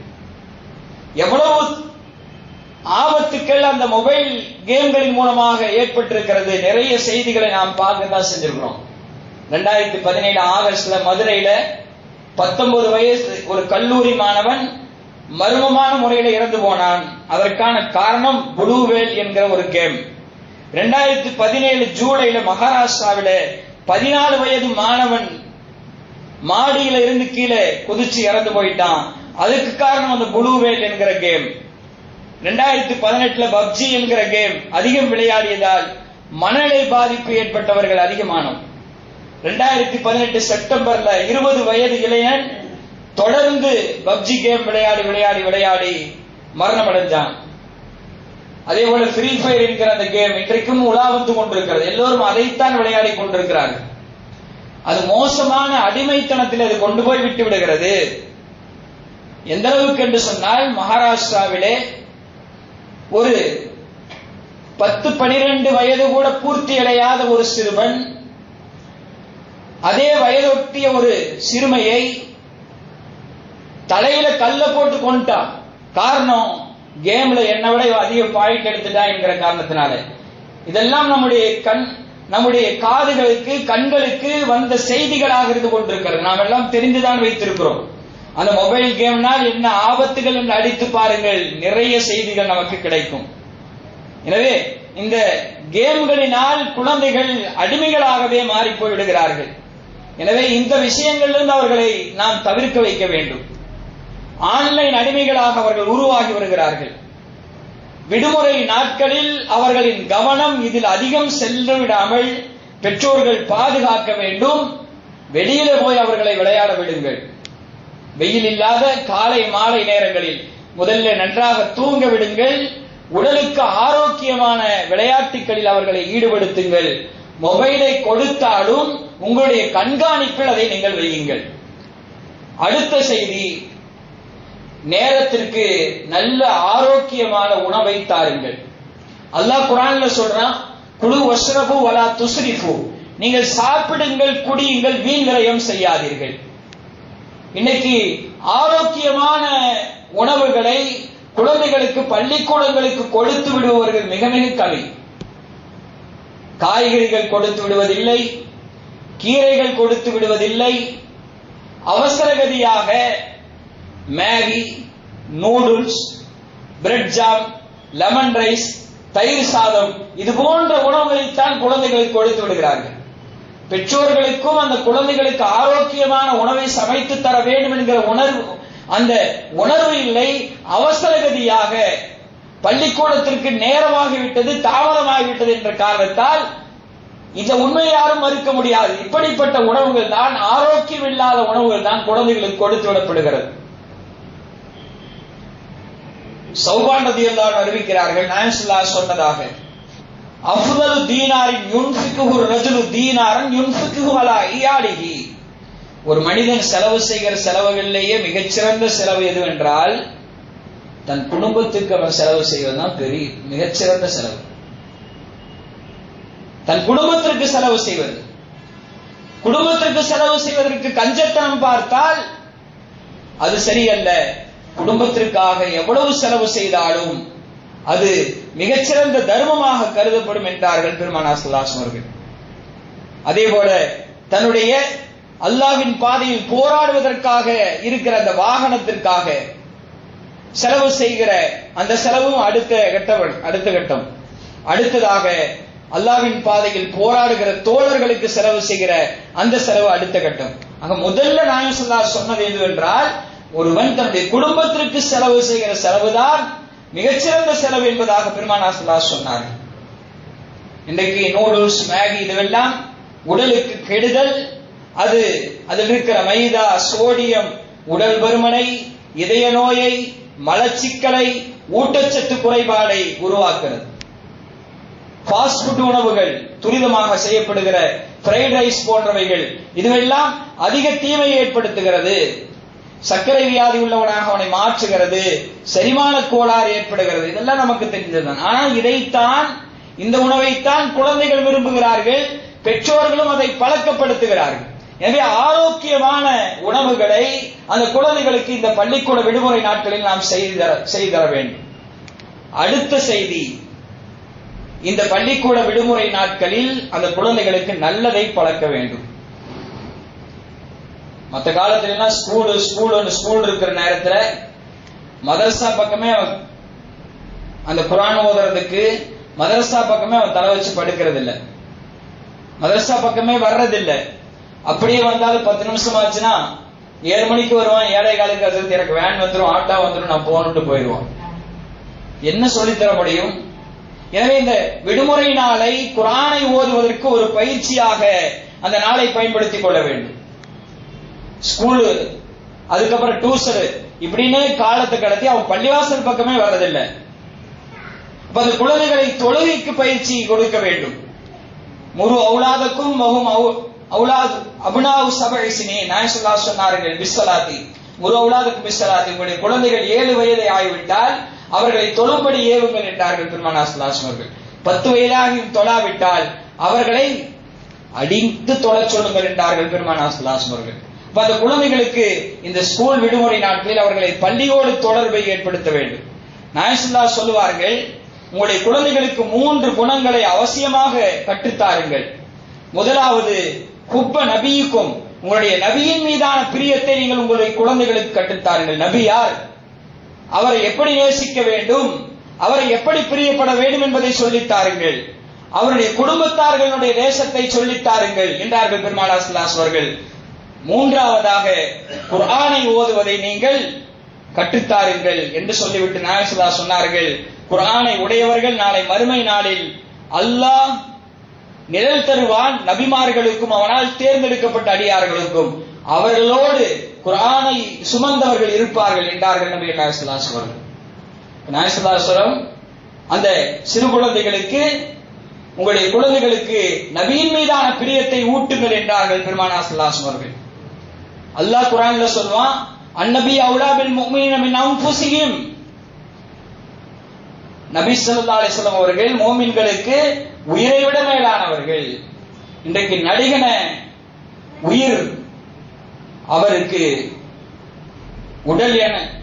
Speaker 1: எவ்வளவு ஆபத்துக்கள் அந்த மொபைல் கேம்களின் மூலமாக ஏற்பட்டிருக்கிறது. நிறைய செய்திகளை நாம் பார்க்கத்தான் செஞ்சிருக்கிறோம். 2017 ஆகஸ்ட்ல மதுரையில 19 வயசு ஒரு கல்லூரி மாணவன் மர்மமான முறையில் இறந்து போனான். அதற்கான காரணம் ப்ளூ வேல் என்கிற ஒரு கேம். 2017 ஜூலைல மகாராஷ்டிராவில 14 வயது மாணவன் மாடியில இருந்து கீழே குதிச்சு இறந்து போயிட்டான். அதுக்கு காரணம் அந்த ப்ளூ வேல் என்கிற கேம். 2018 பப்ஜி என்கிற கேம் அதிகம் விளையாடியதால் மனநிலை பாதிப்பு ஏற்பட்டவர்கள் அதிகமானோம். 2018 செப்டம்பர்ல 20 வயது இளைஞன் தொடர்ந்து பப்ஜி கேம் விளையாடி மரணம் அடைஞ்சான். அதே போல ஃப்ரீ ஃபயர் என்கிற அந்த கேம் இன்றைக்கும் உலா வந்து கொண்டிருக்கிறது. எல்லோரும் அதைத்தான் விளையாடி கொண்டிருக்கிறார்கள். அது மோசமான அடிமைத்தனத்தில் அது கொண்டு போய் விட்டு விடுகிறது. எந்த அளவுக்கு என்று சொன்னால், மகாராஷ்டிராவிலே ஒரு 10-12 வயது கூட பூர்த்தி அடையாத ஒரு சிறுவன் அதே வயதொட்டிய ஒரு சிறுமையை
Speaker 2: தலையில கல்ல போட்டு கொண்டுட்டான். காரணம், கேம்ல என்னை விட அதிக பாயிண்ட் எடுத்துட்டா என்கிற காரணத்தினால. இதெல்லாம் நம்முடைய காதுகளுக்கு கண்களுக்கு வந்த செய்திகளாக இருந்து கொண்டிருக்கிறது. நாம் எல்லாம் தெரிந்துதான் வைத்திருக்கிறோம். அந்த மொபைல் கேம்னால் என்ன ஆபத்துகள் என்று அடித்து பாருங்கள், நிறைய செய்திகள் நமக்கு கிடைக்கும். எனவே இந்த கேம்களினால் குழந்தைகள் அடிமைகளாகவே மாறி போய்விடுகிறார்கள். எனவே இந்த விஷயங்களிலிருந்து அவர்களை நாம் தவிர்க்க வைக்க வேண்டும். ஆன்லைன் அடிமைகளாக அவர்கள் உருவாகி வருகிறார்கள். விடுமுறை நாட்களில் அவர்களின் கவனம் இதில் அதிகம் சென்று விடாமல் பெற்றோர்கள் பாதுகாக்க வேண்டும். வெளியில போய் அவர்களை விளையாட விடுங்கள். வெயில் இல்லாத காலை மாலை நேரங்களில் முதல்ல நன்றாக தூங்க விடுங்கள். உடலுக்கு ஆரோக்கியமான விளையாட்டுகளில் அவர்களை ஈடுபடுத்துங்கள். மொபைலை கொடுத்தாலும் உங்களுடைய கண்காணிப்பில் அதை நீங்கள் வையுங்கள். அடுத்த செய்தி, நேரத்திற்கு நல்ல ஆரோக்கியமான உணவை தாருங்கள். அல்லாஹ் குர்ஆன்ல சொல்றான், குலு வஷ்ரபு வலா துஸ்ரிஃபு, நீங்கள் சாப்பிடுங்கள், குடியுங்கள், வீண் விரயம் செய்யாதீர்கள். இன்னைக்கு ஆரோக்கியமான உணவுகளை குழந்தைகளுக்கு பள்ளிக்கூடங்களுக்கு கொடுத்து விடுபவர்கள் மிக மிக கம்மி. காய்கறிகள் கொடுத்து விடுவதில்லை, கீரைகள் கொடுத்து விடுவதில்லை. அவசரகதியாக Maggi, noodles, bread jam, lemon rice, தயிர் சாதம், இது போன்ற உணவுகளைத்தான் குழந்தைகளுக்கு கொடுத்து விடுகிறார்கள். பெற்றோர்களுக்கும் அந்த குழந்தைகளுக்கு ஆரோக்கியமான உணவை சமைத்து தர வேண்டும் என்கிற அந்த உணர்வு இல்லை. அவசரகதியாக பள்ளிக்கூடத்திற்கு நேரமாகிவிட்டது, தாமதமாகிவிட்டது என்ற காரணத்தால் இந்த உண்மையை யாரும் மறுக்க முடியாது. இப்படிப்பட்ட உணவுகள் தான், ஆரோக்கியம் இல்லாத உணவுகள் தான் குழந்தைகளுக்கு கொடுத்து விடப்படுகிறது. சௌபான் ரலியல்லாஹு அன்ஹு அறிவிக்கிறார்கள், நாயகம் ஸல்லல்லாஹு அலைஹி வஸல்லம் சொன்னதாக, அஃதலு தீனாரின் யுன்ஃபிகுஹு ரஜுலு தீனாரன் யுன்ஃபிகுஹு அலா இயாலிஹி. ஒரு மனிதன் செலவு செய்கிற செலவுகளிலேயே மிகச்சிறந்த செலவு எதுவென்றால் தன் குடும்பத்துக்கு அவன் செலவு செய்வதுதான் மிகச்சிறந்த செலவு. தன் குடும்பத்திற்கு செலவு செய்வது. குடும்பத்திற்கு செலவு செய்வதற்கு கஞ்சத்தனம் பார்த்தால் அது சரியல்ல. குடும்பத்திற்காக எவ்வளவு செலவு செய்தாலும் அது மிகச்சிறந்த தர்மமாக கருதப்படும் என்றார்கள் பெருமானார் ஸல்லல்லாஹு அலைஹி வஸல்லம் அவர்கள். அதே போல தன்னுடைய அல்லாஹ்வின் பாதையில் போராடுவதற்காக இருக்கிற அந்த வாகனத்திற்காக செலவு செய்கிற அந்த செலவும் அடுத்த கட்டம். அடுத்ததாக அல்லாஹ்வின் பாதையில் போராடுகிற தோழர்களுக்கு செலவு செய்கிற அந்த செலவு அடுத்த கட்டம். ஆக முதல்ல நாயகம் ஸல்லல்லாஹு அலைஹி வஸல்லம் சொன்னது எதுவென்றால், ஒருவன் தன்னுடைய குடும்பத்திற்கு செலவு செய்கிற செலவுதான் மிகச்சிறந்த செலவு என்பதாக பெருமானார் ஸல்லல்லாஹு அலைஹி வஸல்லம் சொன்னார்கள். இன்றைக்கு நூடுல்ஸ், மேகி இதுவெல்லாம் உடலுக்கு கெடுதல். அதில் இருக்கிற மைதா, சோடியம் உடல் பருமனை, இதய நோயை, மலச்சிக்கலை, ஊட்டச்சத்து குறைபாடை உருவாக்குகிறது. ஃபாஸ்ட் ஃபுட் உணவுகள், துரிதமாக செய்யப்படுகிற ஃப்ரைட் ரைஸ் போன்றவைகள், இதுவெல்லாம் அதிக தீமையை ஏற்படுத்துகிறது. சர்க்கரை வியாதி உள்ளவனாக அவனை மாற்றுகிறது. செரிமான கோளாறு ஏற்படுகிறது. இதெல்லாம் நமக்கு தெரிந்ததுதான். ஆனால் இதைத்தான், இந்த உணவைத்தான் குழந்தைகள் விரும்புகிறார்கள். பெற்றோர்களும் அதை பழக்கப்படுத்துகிறார்கள். எனவே ஆரோக்கியமான உணவுகளை அந்த குழந்தைகளுக்கு இந்த பள்ளிக்கூட விடுமுறை நாட்களில் நாம் செய்து தர வேண்டும். அடுத்த செய்தி, இந்த பள்ளிக்கூட விடுமுறை நாட்களில் அந்த குழந்தைகளுக்கு நல்லதை பழக்க வேண்டும். மற்ற காலத்துல எல்லாம் ஸ்கூல் இருக்கிற நேரத்துல மதரசா பக்கமே அந்த குர்ஆன் ஓதுறதுக்கு மதரசா பக்கமே அவன் தலை வச்சு படுக்கிறது இல்ல, மதரசா பக்கமே வர்றதில்லை. அப்படியே வந்தாலும் 10 நிமிஷம் ஆச்சுன்னா 7 மணிக்கு வருவான், 7:15 அது எனக்கு வேன் வந்துடும், ஆட்டோ வந்துடும், நான் போகணுட்டு போயிடுவான். என்ன சொல்லித்தர முடியும்? எனவே இந்த விடுமுறை நாளை குர்ஆனை ஓதுவதற்கு ஒரு பயிற்சியாக அந்த நாளை பயன்படுத்திக் கொள்ள வேண்டும். ஸ்கூலு, அதுக்கப்புறம் டியூஷன், இப்படின்னு காலத்தை கடத்தி அவன் பள்ளிவாசல் பக்கமே வர்றதில்லை. அப்ப அந்த குழந்தைகளை தொழுகைக்கு பயிற்சி கொடுக்க வேண்டும். முரு அவுலாதக்கும் மகும் அவுலாது அபுனாவு சபைசினே நாயகம் ஸல்லல்லாஹு அலைஹி வஸல்லம் சொன்னார்கள், பிஸ்ஸலாத்தி முரு அவுலாதுக்கும் பிஸ்ஸலாத்தி, உங்களுடைய குழந்தைகள் 7 வயதை ஆகிவிட்டால் அவர்களை தொழும்படி ஏவுங்கள் என்றார்கள் பெருமானார் ஸல்லல்லாஹு அலைஹி வஸல்லம் அவர்கள். 10 வயதாகி தொழாவிட்டால் அவர்களை அடித்து தொழச் சொல்லுங்கள் என்றார்கள் பெருமானார் ஸல்லல்லாஹு அலைஹி வஸல்லம் அவர்கள். அந்த குழந்தைகளுக்கு இந்த ஸ்கூல் விடுமுறை நாட்களில் அவர்களை பள்ளியோடு தொடர்பை ஏற்படுத்த வேண்டும். நாயகம் ஸல்லல்லாஹு சொல்லுவார்கள், உங்களுடைய குழந்தைகளுக்கு 3 குணங்களை அவசியமாக கற்றுத்தாருங்கள். முதலாவது ஹுப்ப நபியுக்கும், உங்களுடைய நபியின் மீதான பிரியத்தை நீங்கள் உங்களுடைய குழந்தைகளுக்கு கற்றுத்தாருங்கள். நபி யார், அவரை எப்படி நேசிக்க வேண்டும், அவரை எப்படி பிரியப்பட வேண்டும் என்பதை சொல்லித்தாருங்கள். அவருடைய குடும்பத்தார்களுடைய தேசத்தை சொல்லித்தாருங்கள் என்றார்கள் பெருமானார் ஸல்லல்லாஹு அலைஹி அவர்கள். மூன்றாவதாக குர்ஆனை ஓதுவதை நீங்கள் கற்றுத்தாருங்கள் என்று சொல்லிவிட்டு நாயகம் ஸல்லல்லாஹு சொன்னார்கள், குர்ஆனை உடையவர்கள் நாளை மறுமை நாளில் அல்லாஹ் நிழல் தருவான் நபிமார்களுக்கும் அவனால் தேர்ந்தெடுக்கப்பட்ட அடியார்களுக்கும், அவர்களோடு குர்ஆனை சுமந்தவர்கள் இருப்பார்கள் என்றார்கள் நபி நாயகம் ஸல்லல்லாஹு அலைஹி வஸல்லம். நாயகம் ஸல்லல்லாஹு அலைஹி வஸல்லம் அந்த சிறு குழந்தைகளுக்கு, உங்களுடைய குழந்தைகளுக்கு நபியின் மீதான பிரியத்தை ஊட்டுங்கள் என்றார்கள் பெருமானார் ஸல்லல்லாஹு அலைஹி வஸல்லம். அல்லாஹ் குர்ஆன்ல சொல்வான், அன்னபி அவுலா பில் முஃமினீன மின் அன்ஃபுஸிஹிம். நபி ஸல்லல்லாஹு அலைஹி வஸல்லம் அவர்கள் முஃமின்களுக்கு உயிரை விட மேலானவர்கள். இன்றைக்கு நடிகன உயிர் அவருக்கு, உடல்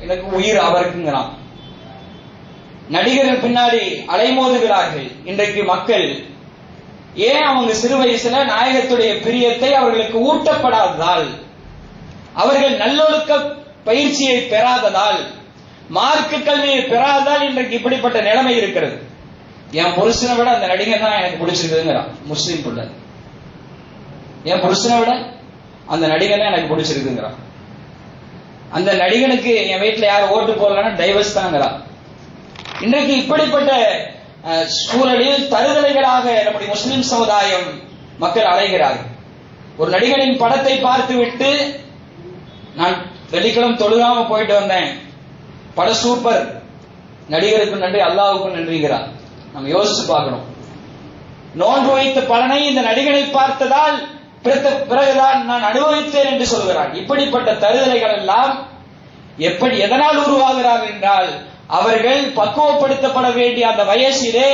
Speaker 2: எனக்கு உயிர் அவருக்குங்கிறான். நடிகர்கள் பின்னாடி அலைமோதுகிறார்கள் இன்றைக்கு மக்கள். ஏன்? அவங்க சிறு வயசுல நாயகத்துடைய பிரியத்தை அவர்களுக்கு ஊட்டப்படாததால், அவர்கள் நல்லொழுக்க பயிற்சியை பெறாததால், மார்க்க கல்வியை பெறாததால் இன்றைக்கு இப்படிப்பட்ட நிலைமை இருக்கிறது. என் புருஷனை விட அந்த நடிகை தான் எனக்கு பிடிச்சிருக்குங்கிறான் முஸ்லீம் புள்ள. என் புருஷனை விட அந்த நடிகை தான் எனக்கு பிடிச்சிருக்குங்கிறான். அந்த நடிகனுக்கு என் வீட்டுல யாரும் ஓட்டு போடலன்னா டைவர்ஸ் தாங்கிறான். இன்றைக்கு இப்படிப்பட்ட சூழலில் தருதலைகளாக நம்முடைய முஸ்லிம் சமுதாயம் மக்கள் அலைகிறார்கள். ஒரு நடிகனின் படத்தை பார்த்து விட்டு, நான் வெள்ளிக்கிழமை தொழுகாம போயிட்டு வந்தேன், படம் சூப்பர், நடிகருக்கு நன்றி அல்லாஹ்வுக்கு நன்றிங்கிறார். நம்ம யோசிச்சு பார்க்கணும். நோன்பு வைத்த பலனை இந்த நடிகனை பார்த்ததால் பிறகுதான் நான் அனுபவித்தேன் என்று சொல்கிறான். இப்படிப்பட்ட தருதலைகள் எல்லாம் எப்படி எதனால் உருவாகிறார்கள் என்றால், அவர்கள் பக்குவப்படுத்தப்பட வேண்டிய அந்த வயசிலே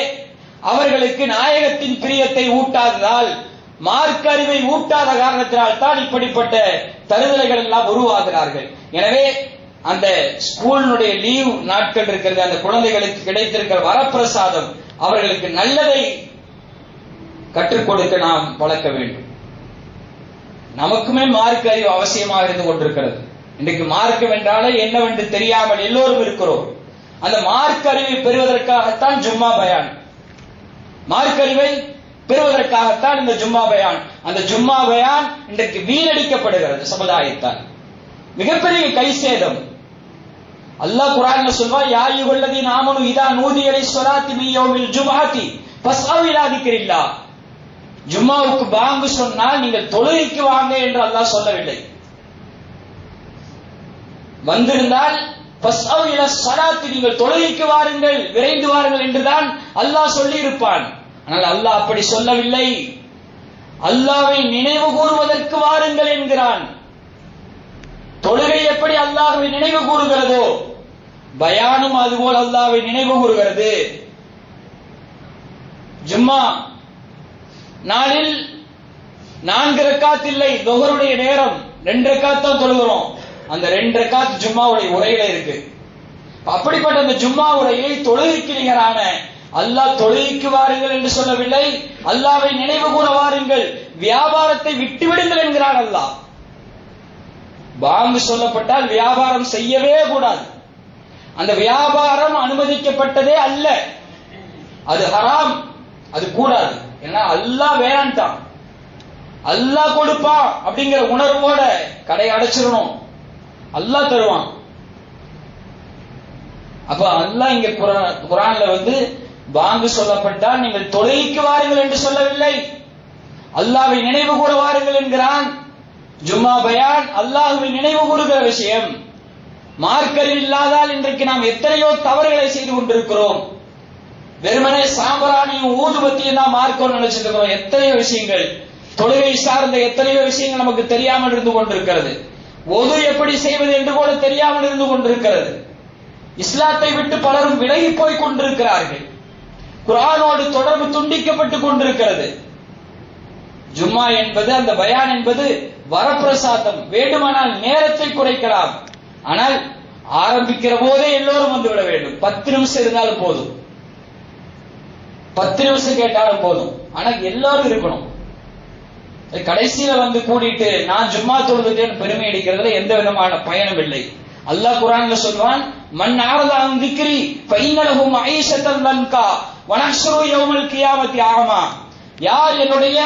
Speaker 2: அவர்களுக்கு நாயகத்தின் பிரியத்தை ஊட்டாததால், மார்க்க அறிவை ஊட்டாத காரணத்தினால் தான் இப்படிப்பட்ட தருதலைகள் எல்லாம் உருவாகிறார்கள். எனவே அந்த ஸ்கூலினுடைய லீவ் நாட்கள் இருக்கிறது, அந்த குழந்தைகளுக்கு கிடைத்திருக்கிற வரப்பிரசாதம், அவர்களுக்கு நல்லதை கற்றுக் கொடுக்க நாம் வளர்க்க வேண்டும். நமக்குமே மார்க்க அறிவு அவசியமாக இருந்து கொண்டிருக்கிறது. இன்றைக்கு மார்க்கம் என்றாலே என்னவென்று தெரியாமல் எல்லோரும் இருக்கிறோம். அந்த மார்க்க அறிவை பெறுவதற்காகத்தான் ஜும்மா பயான், மார்க்க அறிவை பெறுவதற்காகத்தான் இந்த ஜும்மா பயான். அந்த ஜும்மா பயான் இன்றைக்கு வீணடிக்கப்படுகிறது சமுதாயத்தால். மிகப்பெரிய கை சேதம். அல்லாஹ் குர்ஆன்ல சொல்வா, யா அய்யுஹல்லதீன ஆமனு இதா நூதிய லிஸ்ஸலாத்தி மின் யௌமில் ஜும்ஆத்தி ஃபஸ்அவு இலா திக்ரில்லாஹ். ஜும்மாவுக்கு பாங்கு சொன்னால் நீங்கள் தொழுகைக்கு வாங்க என்று அல்லாஹ் சொல்லவில்லை. வந்திருந்தால் ஃபஸ்அவு இலா ஸலாத்தி, நீங்கள் தொழுகைக்கு வாருங்கள், விரைந்து வாருங்கள் என்றுதான் அல்லாஹ் சொல்லி இருப்பான். ஆனால் அல்லாஹ் அப்படி சொல்லவில்லை. அல்லாஹ்வை நினைவு கூறுவதற்கு வாருங்கள் என்கிறான். தொழுகை எப்படி அல்லாஹ்வை நினைவு கூறுகிறதோ, பயானும் அதுபோல் அல்லாஹ்வை நினைவு கூறுகிறது. ஜும்மா நாளில் 4 ரக்காத் இல்லை, தொஹருடைய நேரம் 2 ரக்காத் தான் தொழுகிறோம். அந்த 2 ரக்காத் ஜும்மாவுடைய உரையில இருக்கு. அப்படிப்பட்ட அந்த ஜும்மா உரையை தொழுகைக்கு நிகரான, அல்லாஹ் தொழுகைக்கு வாருங்கள் என்று சொல்லவில்லை, அல்லாஹ்வை நினைவு கூற வாருங்கள், வியாபாரத்தை விட்டுவிடுங்கள் என்கிறான் அல்லாஹ். பாங்கு சொல்லப்பட்டால் வியாபாரம் செய்யவே கூடாது. அந்த வியாபாரம் அனுமதிக்கப்பட்டதே அல்ல, அது ஹராம், அது கூடாது. ஏன்னா அல்லாஹ் வேண்டாம், அல்லாஹ் கொடுப்பான் அப்படிங்கிற உணர்வோட கடை அடைச்சிடணும், அல்லாஹ் தருவான். அப்ப அல்லாஹ் இங்க குர்ஆன்ல பாங்கு சொல்லப்பட்டால் நீங்கள் தொழுகைக்கு வாருங்கள் என்று சொல்லவில்லை, அல்லாஹ்வை நினைவு கூற வாருங்கள் என்கிறான். ஜும்மா பயான் அல்லாஹ்வை நினைவு கூறுகிற விஷயம். மார்க்கறிவு இல்லாதால் இன்றைக்கு நாம் எத்தனையோ தவறுகளை செய்து கொண்டிருக்கிறோம். வெறுமனே சாம்பராணியும் ஊதுபத்தியும் தான் மார்க்கம் நினைச்சிட்டு இருக்கிறோம். எத்தனையோ விஷயங்கள், தொழுகை சார்ந்த எத்தனையோ விஷயங்கள் நமக்கு தெரியாமல் இருந்து கொண்டிருக்கிறது. ஒது எப்படி செய்வது என்று கூட தெரியாமல் இருந்து கொண்டிருக்கிறது. இஸ்லாத்தை விட்டு பலரும் விலகி போய் கொண்டிருக்கிறார்கள். குர்ஆனோடு தொடர்பு துண்டிக்கப்பட்டு கொண்டிருக்கிறது. ஜும்மா என்பது, அந்த பயான் என்பது வரப்பிரசாதம், வேண்டுமானால் நேரத்தை குறைக்கலாம். ஆனால் ஆரம்பிக்கிற போதே எல்லோரும் வந்து விட வேண்டும். 10 நிமிஷம் இருந்தாலும் போதும், 10 நிமிஷம் கேட்டாலும் போதும். ஆனா எல்லாரும் இருக்கணும். கடைசியில வந்து கூட்டிட்டு நான் ஜும்மா தொழுதுட்டேன்னு பெருமை அடிக்கிறதுல எந்த விதமான பயனும் இல்லை. அல்லாஹ் குர்ஆன்ல சொல்வான், மன் ஆரத அன் திக்ரி ஃபைன்னலஹு மஈஷத்தன் லன்கா வனஹ்ஷுரு யௌமல் கியாமத்தி ஆமா. யார் என்னுடைய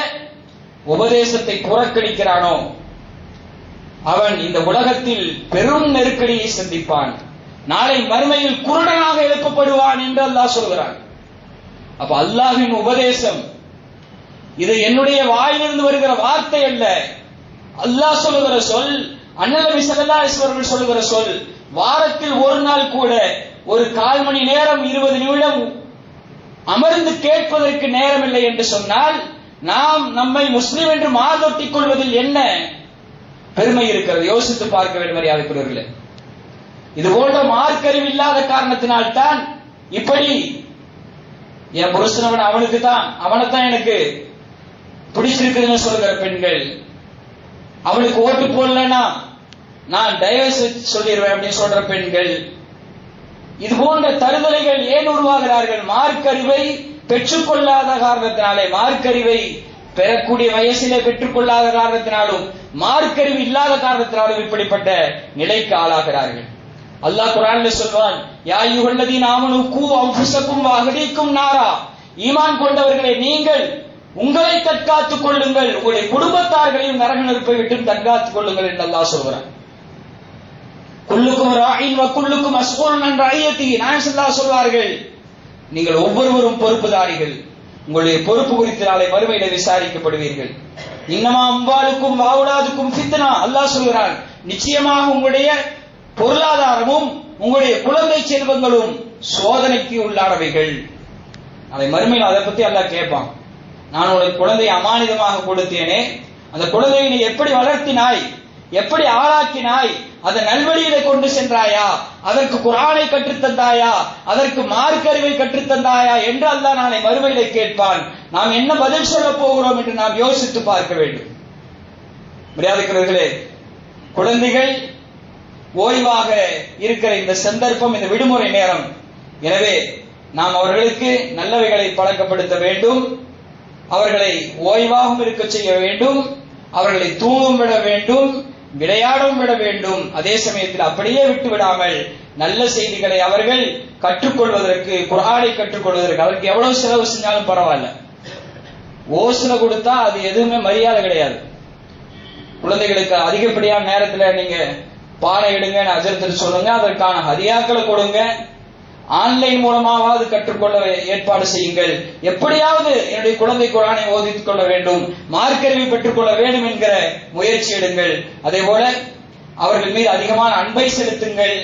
Speaker 2: உபதேசத்தை புறக்கணிக்கிறானோ அவன் இந்த உலகத்தில் பெரும் நெருக்கடியை சந்திப்பான், நாளை மறுமையில் குருடனாக எழுப்பப்படுவான் என்று அல்லாஹ் சொல்கிறான். அப்ப அல்லாஹ்வின் உபதேசம் இது என்னுடைய வாயிலிருந்து வருகிற வார்த்தை அல்ல, அல்லாஹ் சொல்லுகிற சொல், அண்ணல் நபி ஸல்லல்லாஹு அலைஹி வஸல்லம் சொல்லுகிற சொல். வாரத்தில் ஒரு நாள் கூட ஒரு 1/4 மணி நேரம் 20 நிமிடம் அமர்ந்து கேட்பதற்கு நேரம் இல்லை என்று சொன்னால் நாம் நம்மை முஸ்லிம் என்று மார்தொட்டிக் கொள்வதில் என்ன பெருமை இருக்கிறது? யோசித்து பார்க்க வேண்டும் மரியாதைக்குரியவர்களே. இது போன்ற மார்க்கறிவு இல்லாத காரணத்தினால்தான் இப்படி என் புருஷனவன் அவனுக்கு தான், அவனைத்தான் எனக்கு பிடிச்சிருக்குதுன்னு சொல்லுகிற பெண்கள், அவனுக்கு ஓட்டு போடலன்னா நான் டைவர்ஸ் சொல்லிடுவேன் அப்படின்னு சொல்ற பெண்கள், இது போன்ற தருதலைகள் ஏன் உருவாகிறார்கள்? மார்க்கறிவை பெற்றுக்கொள்ளாத காரணத்தினாலே, மார்க்கறிவை பெறக்கூடிய வயசிலே பெற்றுக்கொள்ளாத காரணத்தினாலும், மார்க்கறிவு இல்லாத காரணத்தினாலும் இப்படிப்பட்ட நிலைக்கு ஆளாகிறார்கள். அல்லாஹ் குர்ஆன்ல சொல்வான், யா அய்யுஹல்லதீன ஆமனூ கூ அன்ஃபுஸக்கும் வ அஹ்லீக்கும் நாரா. ஈமான் கொண்டவர்களே, நீங்கள் உங்களை தற்காத்துக் கொள்ளுங்கள், உங்களுடைய குடும்பத்தார்களையும் நரக நெருப்பை விட்டு தற்காத்துக் கொள்ளுங்கள் என்று அல்லாஹ் சொல்கிறான். குல்லுக்கும் ராயின் வ குல்லுக்கும் மஸ்ஊலுன் அன் ரஅய்யதி. நாயகம் ஸல்லல்லாஹு அலைஹி சொல்வார்கள், நீங்கள் ஒவ்வொருவரும் பொறுப்புதாரிகள், உங்களுடைய பொறுப்பு குறித்து நாளை மறுமையில விசாரிக்கப்படுவீர்கள். இன்னமா அம்வாலுக்கும் வஅவுலாதுக்கும் ஃபித்னா. அல்லாஹ் சொல்கிறான், நிச்சயமாக உங்களுடைய பொருளாதாரமும் உங்களுடைய குழந்தை செல்வங்களும் சோதனைக்கு உள்ளானவைகள். நாளை மறுமையில் அதை பத்தி அல்லாஹ் கேட்பான். நான் உனக்கு குழந்தையை அமானிதமாக கொடுத்தேனே, அந்த குழந்தையை நீ எப்படி வளர்த்தினாய், எப்படி ஆளாக்கினாய், அதை நல்வழியில கொண்டு சென்றாயா, அதற்கு குர்ஆனை கற்றுத்தந்தாயா, அதற்கு மார்க்கறிவை கற்றுத்தந்தாயா என்று அல்லாஹ் நாளை மறுமையில கேட்பான். நாம் என்ன பதில் சொல்ல போகிறோம் என்று நாம் யோசித்து பார்க்க வேண்டும். மரியாதைக்குரியவர்களே, குழந்தைகள் ஓய்வாக இருக்கிற இந்த சந்தர்ப்பம், இந்த விடுமுறை நேரம், எனவே நாம் அவர்களுக்கு நல்லவைகளை பழக்கப்படுத்த வேண்டும், அவர்களை ஓய்வாகவும் இருக்க செய்ய வேண்டும், அவர்களை தூங்கும் விட வேண்டும், விளையாடவும் விட வேண்டும். அதே சமயத்தில் அப்படியே விட்டு விடாமல் நல்ல செய்திகளை அவர்கள் கற்றுக்கொள்வதற்கு, குர்ஆனை கற்றுக்கொள்வதற்கு அதற்கு எவ்வளவு செலவு செஞ்சாலும் பரவாயில்ல. ஓசனை கொடுத்தா அது எதுவுமே மரியாதை கிடையாது. குழந்தைகளுக்கு அதிகப்படியான நேரத்துல நீங்க பாடம் எடுங்க, அஜர்த்து சொல்லுங்க, அதற்கான ஹதியாக்களை கொடுங்க, ஆன்லைன் மூலமாவது கற்றுக்கொள்ள ஏற்பாடு செய்யுங்கள். எப்படியாவது என்னுடைய குழந்தை குர்ஆனை ஓதித்துக் கொள்ள வேண்டும், மார்க்கறிவை பெற்றுக்கொள்ள வேண்டும் என்கிற முயற்சி எடுங்கள். அதே போல அவர்கள் மீது அதிகமான அன்பை செலுத்துங்கள்.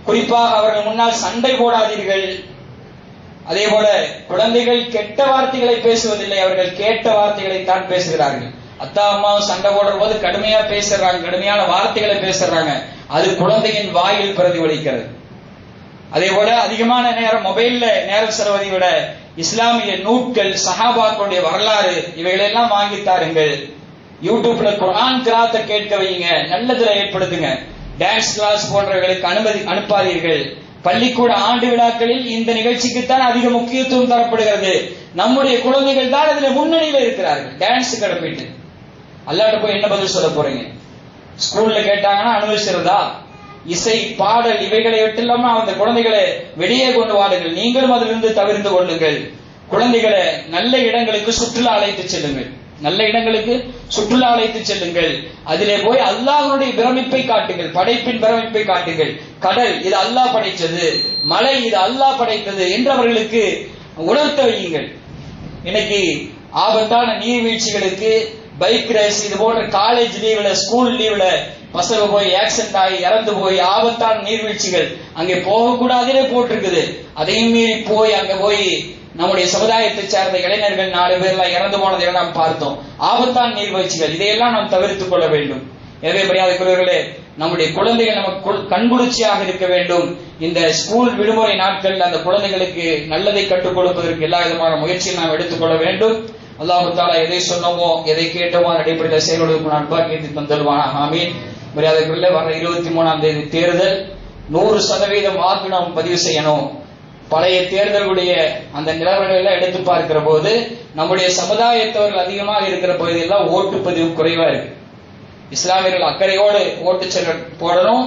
Speaker 2: குறிப்பாக அவர்கள் முன்னால் சண்டை போடாதீர்கள். அதே போல குழந்தைகள் கெட்ட வார்த்தைகளை பேசுவதில்லை, அவர்கள் கேட்ட வார்த்தைகளை தான் பேசுகிறார்கள். அத்தா அம்மாவும் சண்டை போடுற போது கடுமையா பேசுறாங்க, கடுமையான வார்த்தைகளை பேசுறாங்க, அது குழந்தையின் வாயில் பிரதிபலிக்கிறது. அதே போல அதிகமான நேரம் மொபைல்ல நேரம் செலவதை விட இஸ்லாமிய நூட்கள், சஹாபாக்களுடைய வரலாறு இவைகளெல்லாம் வாங்கி தாருங்கள். யூடியூப்ல குர்ஆன் கிராத்தை கேட்க வையுங்க, நல்லதுல ஏற்படுத்துங்க. டான்ஸ் கிளாஸ் போன்றவர்களுக்கு அனுப்பாதீர்கள். பள்ளிக்கூட ஆண்டு விழாக்களில் இந்த நிகழ்ச்சிக்குத்தான் அதிக முக்கியத்துவம் தரப்படுகிறது. நம்முடைய குழந்தைகள் தான் இதுல முன்னணியில இருக்கிறார்கள். டான்ஸ் கடப்பிட்டு அல்லாட்ட போய் என்ன பதில் சொல்ல போறீங்க? ஸ்கூல்ல கேட்டாங்கன்னா அனுமதிச்சிருந்தா இசை, பாடல் இவைகளை விட்டு இல்லாம அந்த குழந்தைகளை வெளியே கொண்டு வாடுங்கள். நீங்களும் அதிலிருந்து தவிர்த்து கொள்ளுங்கள். குழந்தைகளை நல்ல இடங்களுக்கு சுற்றுலா அழைத்து செல்லுங்கள், நல்ல இடங்களுக்கு சுற்றுலா அழைத்து செல்லுங்கள். அதிலே போய் அல்லாஹ்வுடைய பிரமிப்பை காட்டுங்கள், படைப்பின் பிரமிப்பை காட்டுங்கள். கடல் இது அல்லாஹ் படைத்தது, மலை இது அல்லாஹ் படைத்தது என்று அவர்களுக்கு உணர்த்த வையுங்கள். இன்னைக்கு ஆபத்தான நீர்வீழ்ச்சிகளுக்கு, பைக் ரேஸ், இது போன்ற காலேஜ் லீவ்ல, ஸ்கூல் லீவ்ல பசங்க போய் ஆக்சிடென்ட் ஆகி இறந்து போய் ஆபத்தான நீர்வீழ்ச்சிகள் அங்கே போகக்கூடாதுன்னு போட்டிருக்குது. அதையும் மீறி போய் அங்க போய் நம்முடைய சமுதாயத்தை சேர்ந்த இளைஞர்கள் 4 பேர்லாம் இறந்து போனதை நாம் பார்த்தோம். ஆபத்தான நீர்வீழ்ச்சிகள், இதையெல்லாம் நாம் தவிர்த்துக் கொள்ள வேண்டும். எனவே மரியாதைக்குரியவர்களே, நம்முடைய குழந்தைகள் நமக்கு கண்குளிர்ச்சியாக இருக்க வேண்டும். இந்த ஸ்கூல் விடுமுறை நாட்கள் அந்த குழந்தைகளுக்கு நல்லதை கற்றுக் கொடுப்பதற்கு எல்லா விதமான முயற்சியும் நாம் எடுத்துக்கொள்ள வேண்டும். அல்லாஹ் தஆலா எதை சொன்னோமோ எதை கேட்டோமோ அதன் அடிப்படையில் செயல்படுவதற்கு நல்பாக்கியத்தை தந்தல்வானாக. ஆமீன். மரியாதைக்குள்ள வர 23ஆம் தேதி தேர்தல் 100% வாக்கு நாம் பதிவு செய்யணும். பழைய தேர்தலுடைய அந்த நிலவரங்களை எடுத்து பார்க்கிற போது நம்முடைய சமுதாயத்தவர்கள் அதிகமாக இருக்கிற பகுதியெல்லாம் ஓட்டுப்பதிவு குறைவா இருக்கு. இஸ்லாமியர்கள் அக்கறையோடு ஓட்டு போடணும்.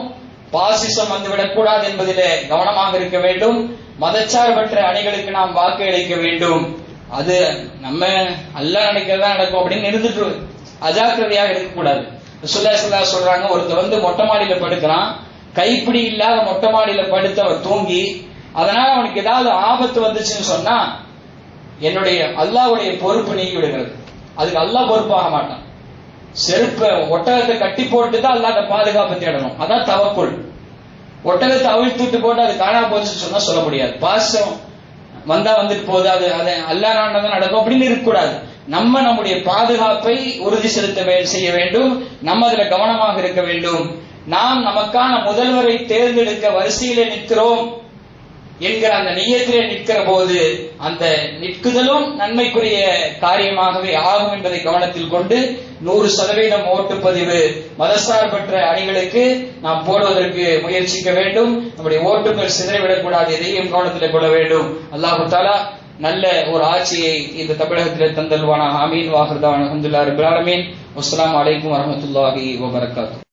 Speaker 2: பாசிசம் வந்துவிடக்கூடாது என்பதிலே கவனமாக இருக்க வேண்டும். மதச்சார்பற்ற அணிகளுக்கு நாம் வாக்கு அளிக்க வேண்டும். அது நம்ம அல்லாஹ் நினைக்கிறதா நடக்கும் அப்படின்னு இருந்துட்டு அஜாக்கிரதையாக இருக்கக்கூடாது. ரசூலுல்லாஹி ஸல்லல்லாஹு அலைஹி வஸல்லம் சொல்றாங்க, ஒருத்தர் வந்து மொட்டை மாடியில படுக்கிறான், கைப்பிடி இல்லாத மொட்டை மாடியில படுத்து அவர் தூங்கி அதனால அவனுக்கு ஏதாவது ஆபத்து வந்துச்சுன்னு சொன்னா என்னுடைய அல்லாஹ்வுடைய பொறுப்பு நீங்கி விடுகிறது. அதுக்கு அல்லாஹ் பொறுப்பாக மாட்டான். செருப்பை ஒட்டகத்தை கட்டி போட்டு தான் அல்லாஹ்ட்ட பாதுகாப்பு தேடணும். அதான் தவக்குள். ஒட்டகத்தை அவிழ்த்துட்டு போட்டு அது காணா போச்சுன்னு சொன்னா சொல்ல முடியாது. பாசம் வந்தா வந்துட்டு போகுது, அது அல்லாஹ் நாடினதான் நடக்கும் அப்படின்னு இருக்கக்கூடாது. நம்முடைய பாதுகாப்பை உறுதி செய்ய வேண்டும். நம்ம அதுல கவனமாக இருக்க வேண்டும். நாம் நமக்கான முதல்வரை தேர்ந்தெடுக்க வரிசையிலே நிற்கிறோம் என்கிற அந்த நியத்திலே நிற்கிற போது அந்த நிற்குதலும் நன்மைக்குரிய காரியமாகவே ஆகும் என்பதை கவனத்தில் கொண்டு 100% ஓட்டுப்பதிவு மதசார்பற்ற அணிகளுக்கு நாம் போடுவதற்கு முயற்சிக்க வேண்டும். நம்முடைய ஓட்டுகள் சிதறிவிடக்கூடாது. எதையும் கவனத்தில் கொள்ள வேண்டும். அல்லாஹு தஆலா நல்ல ஒரு ஆட்சியை இந்த தமிழகத்திலே தந்தல்வானாக. ஆமீன். வாஹிர் தஅவானா அல்ஹம்துலில்லாஹி ரப்பில் ஆலமீன். வஸ்ஸலாமு அலைக்கும் வரஹ்மத்துல்லாஹி வபரகாத்துஹு.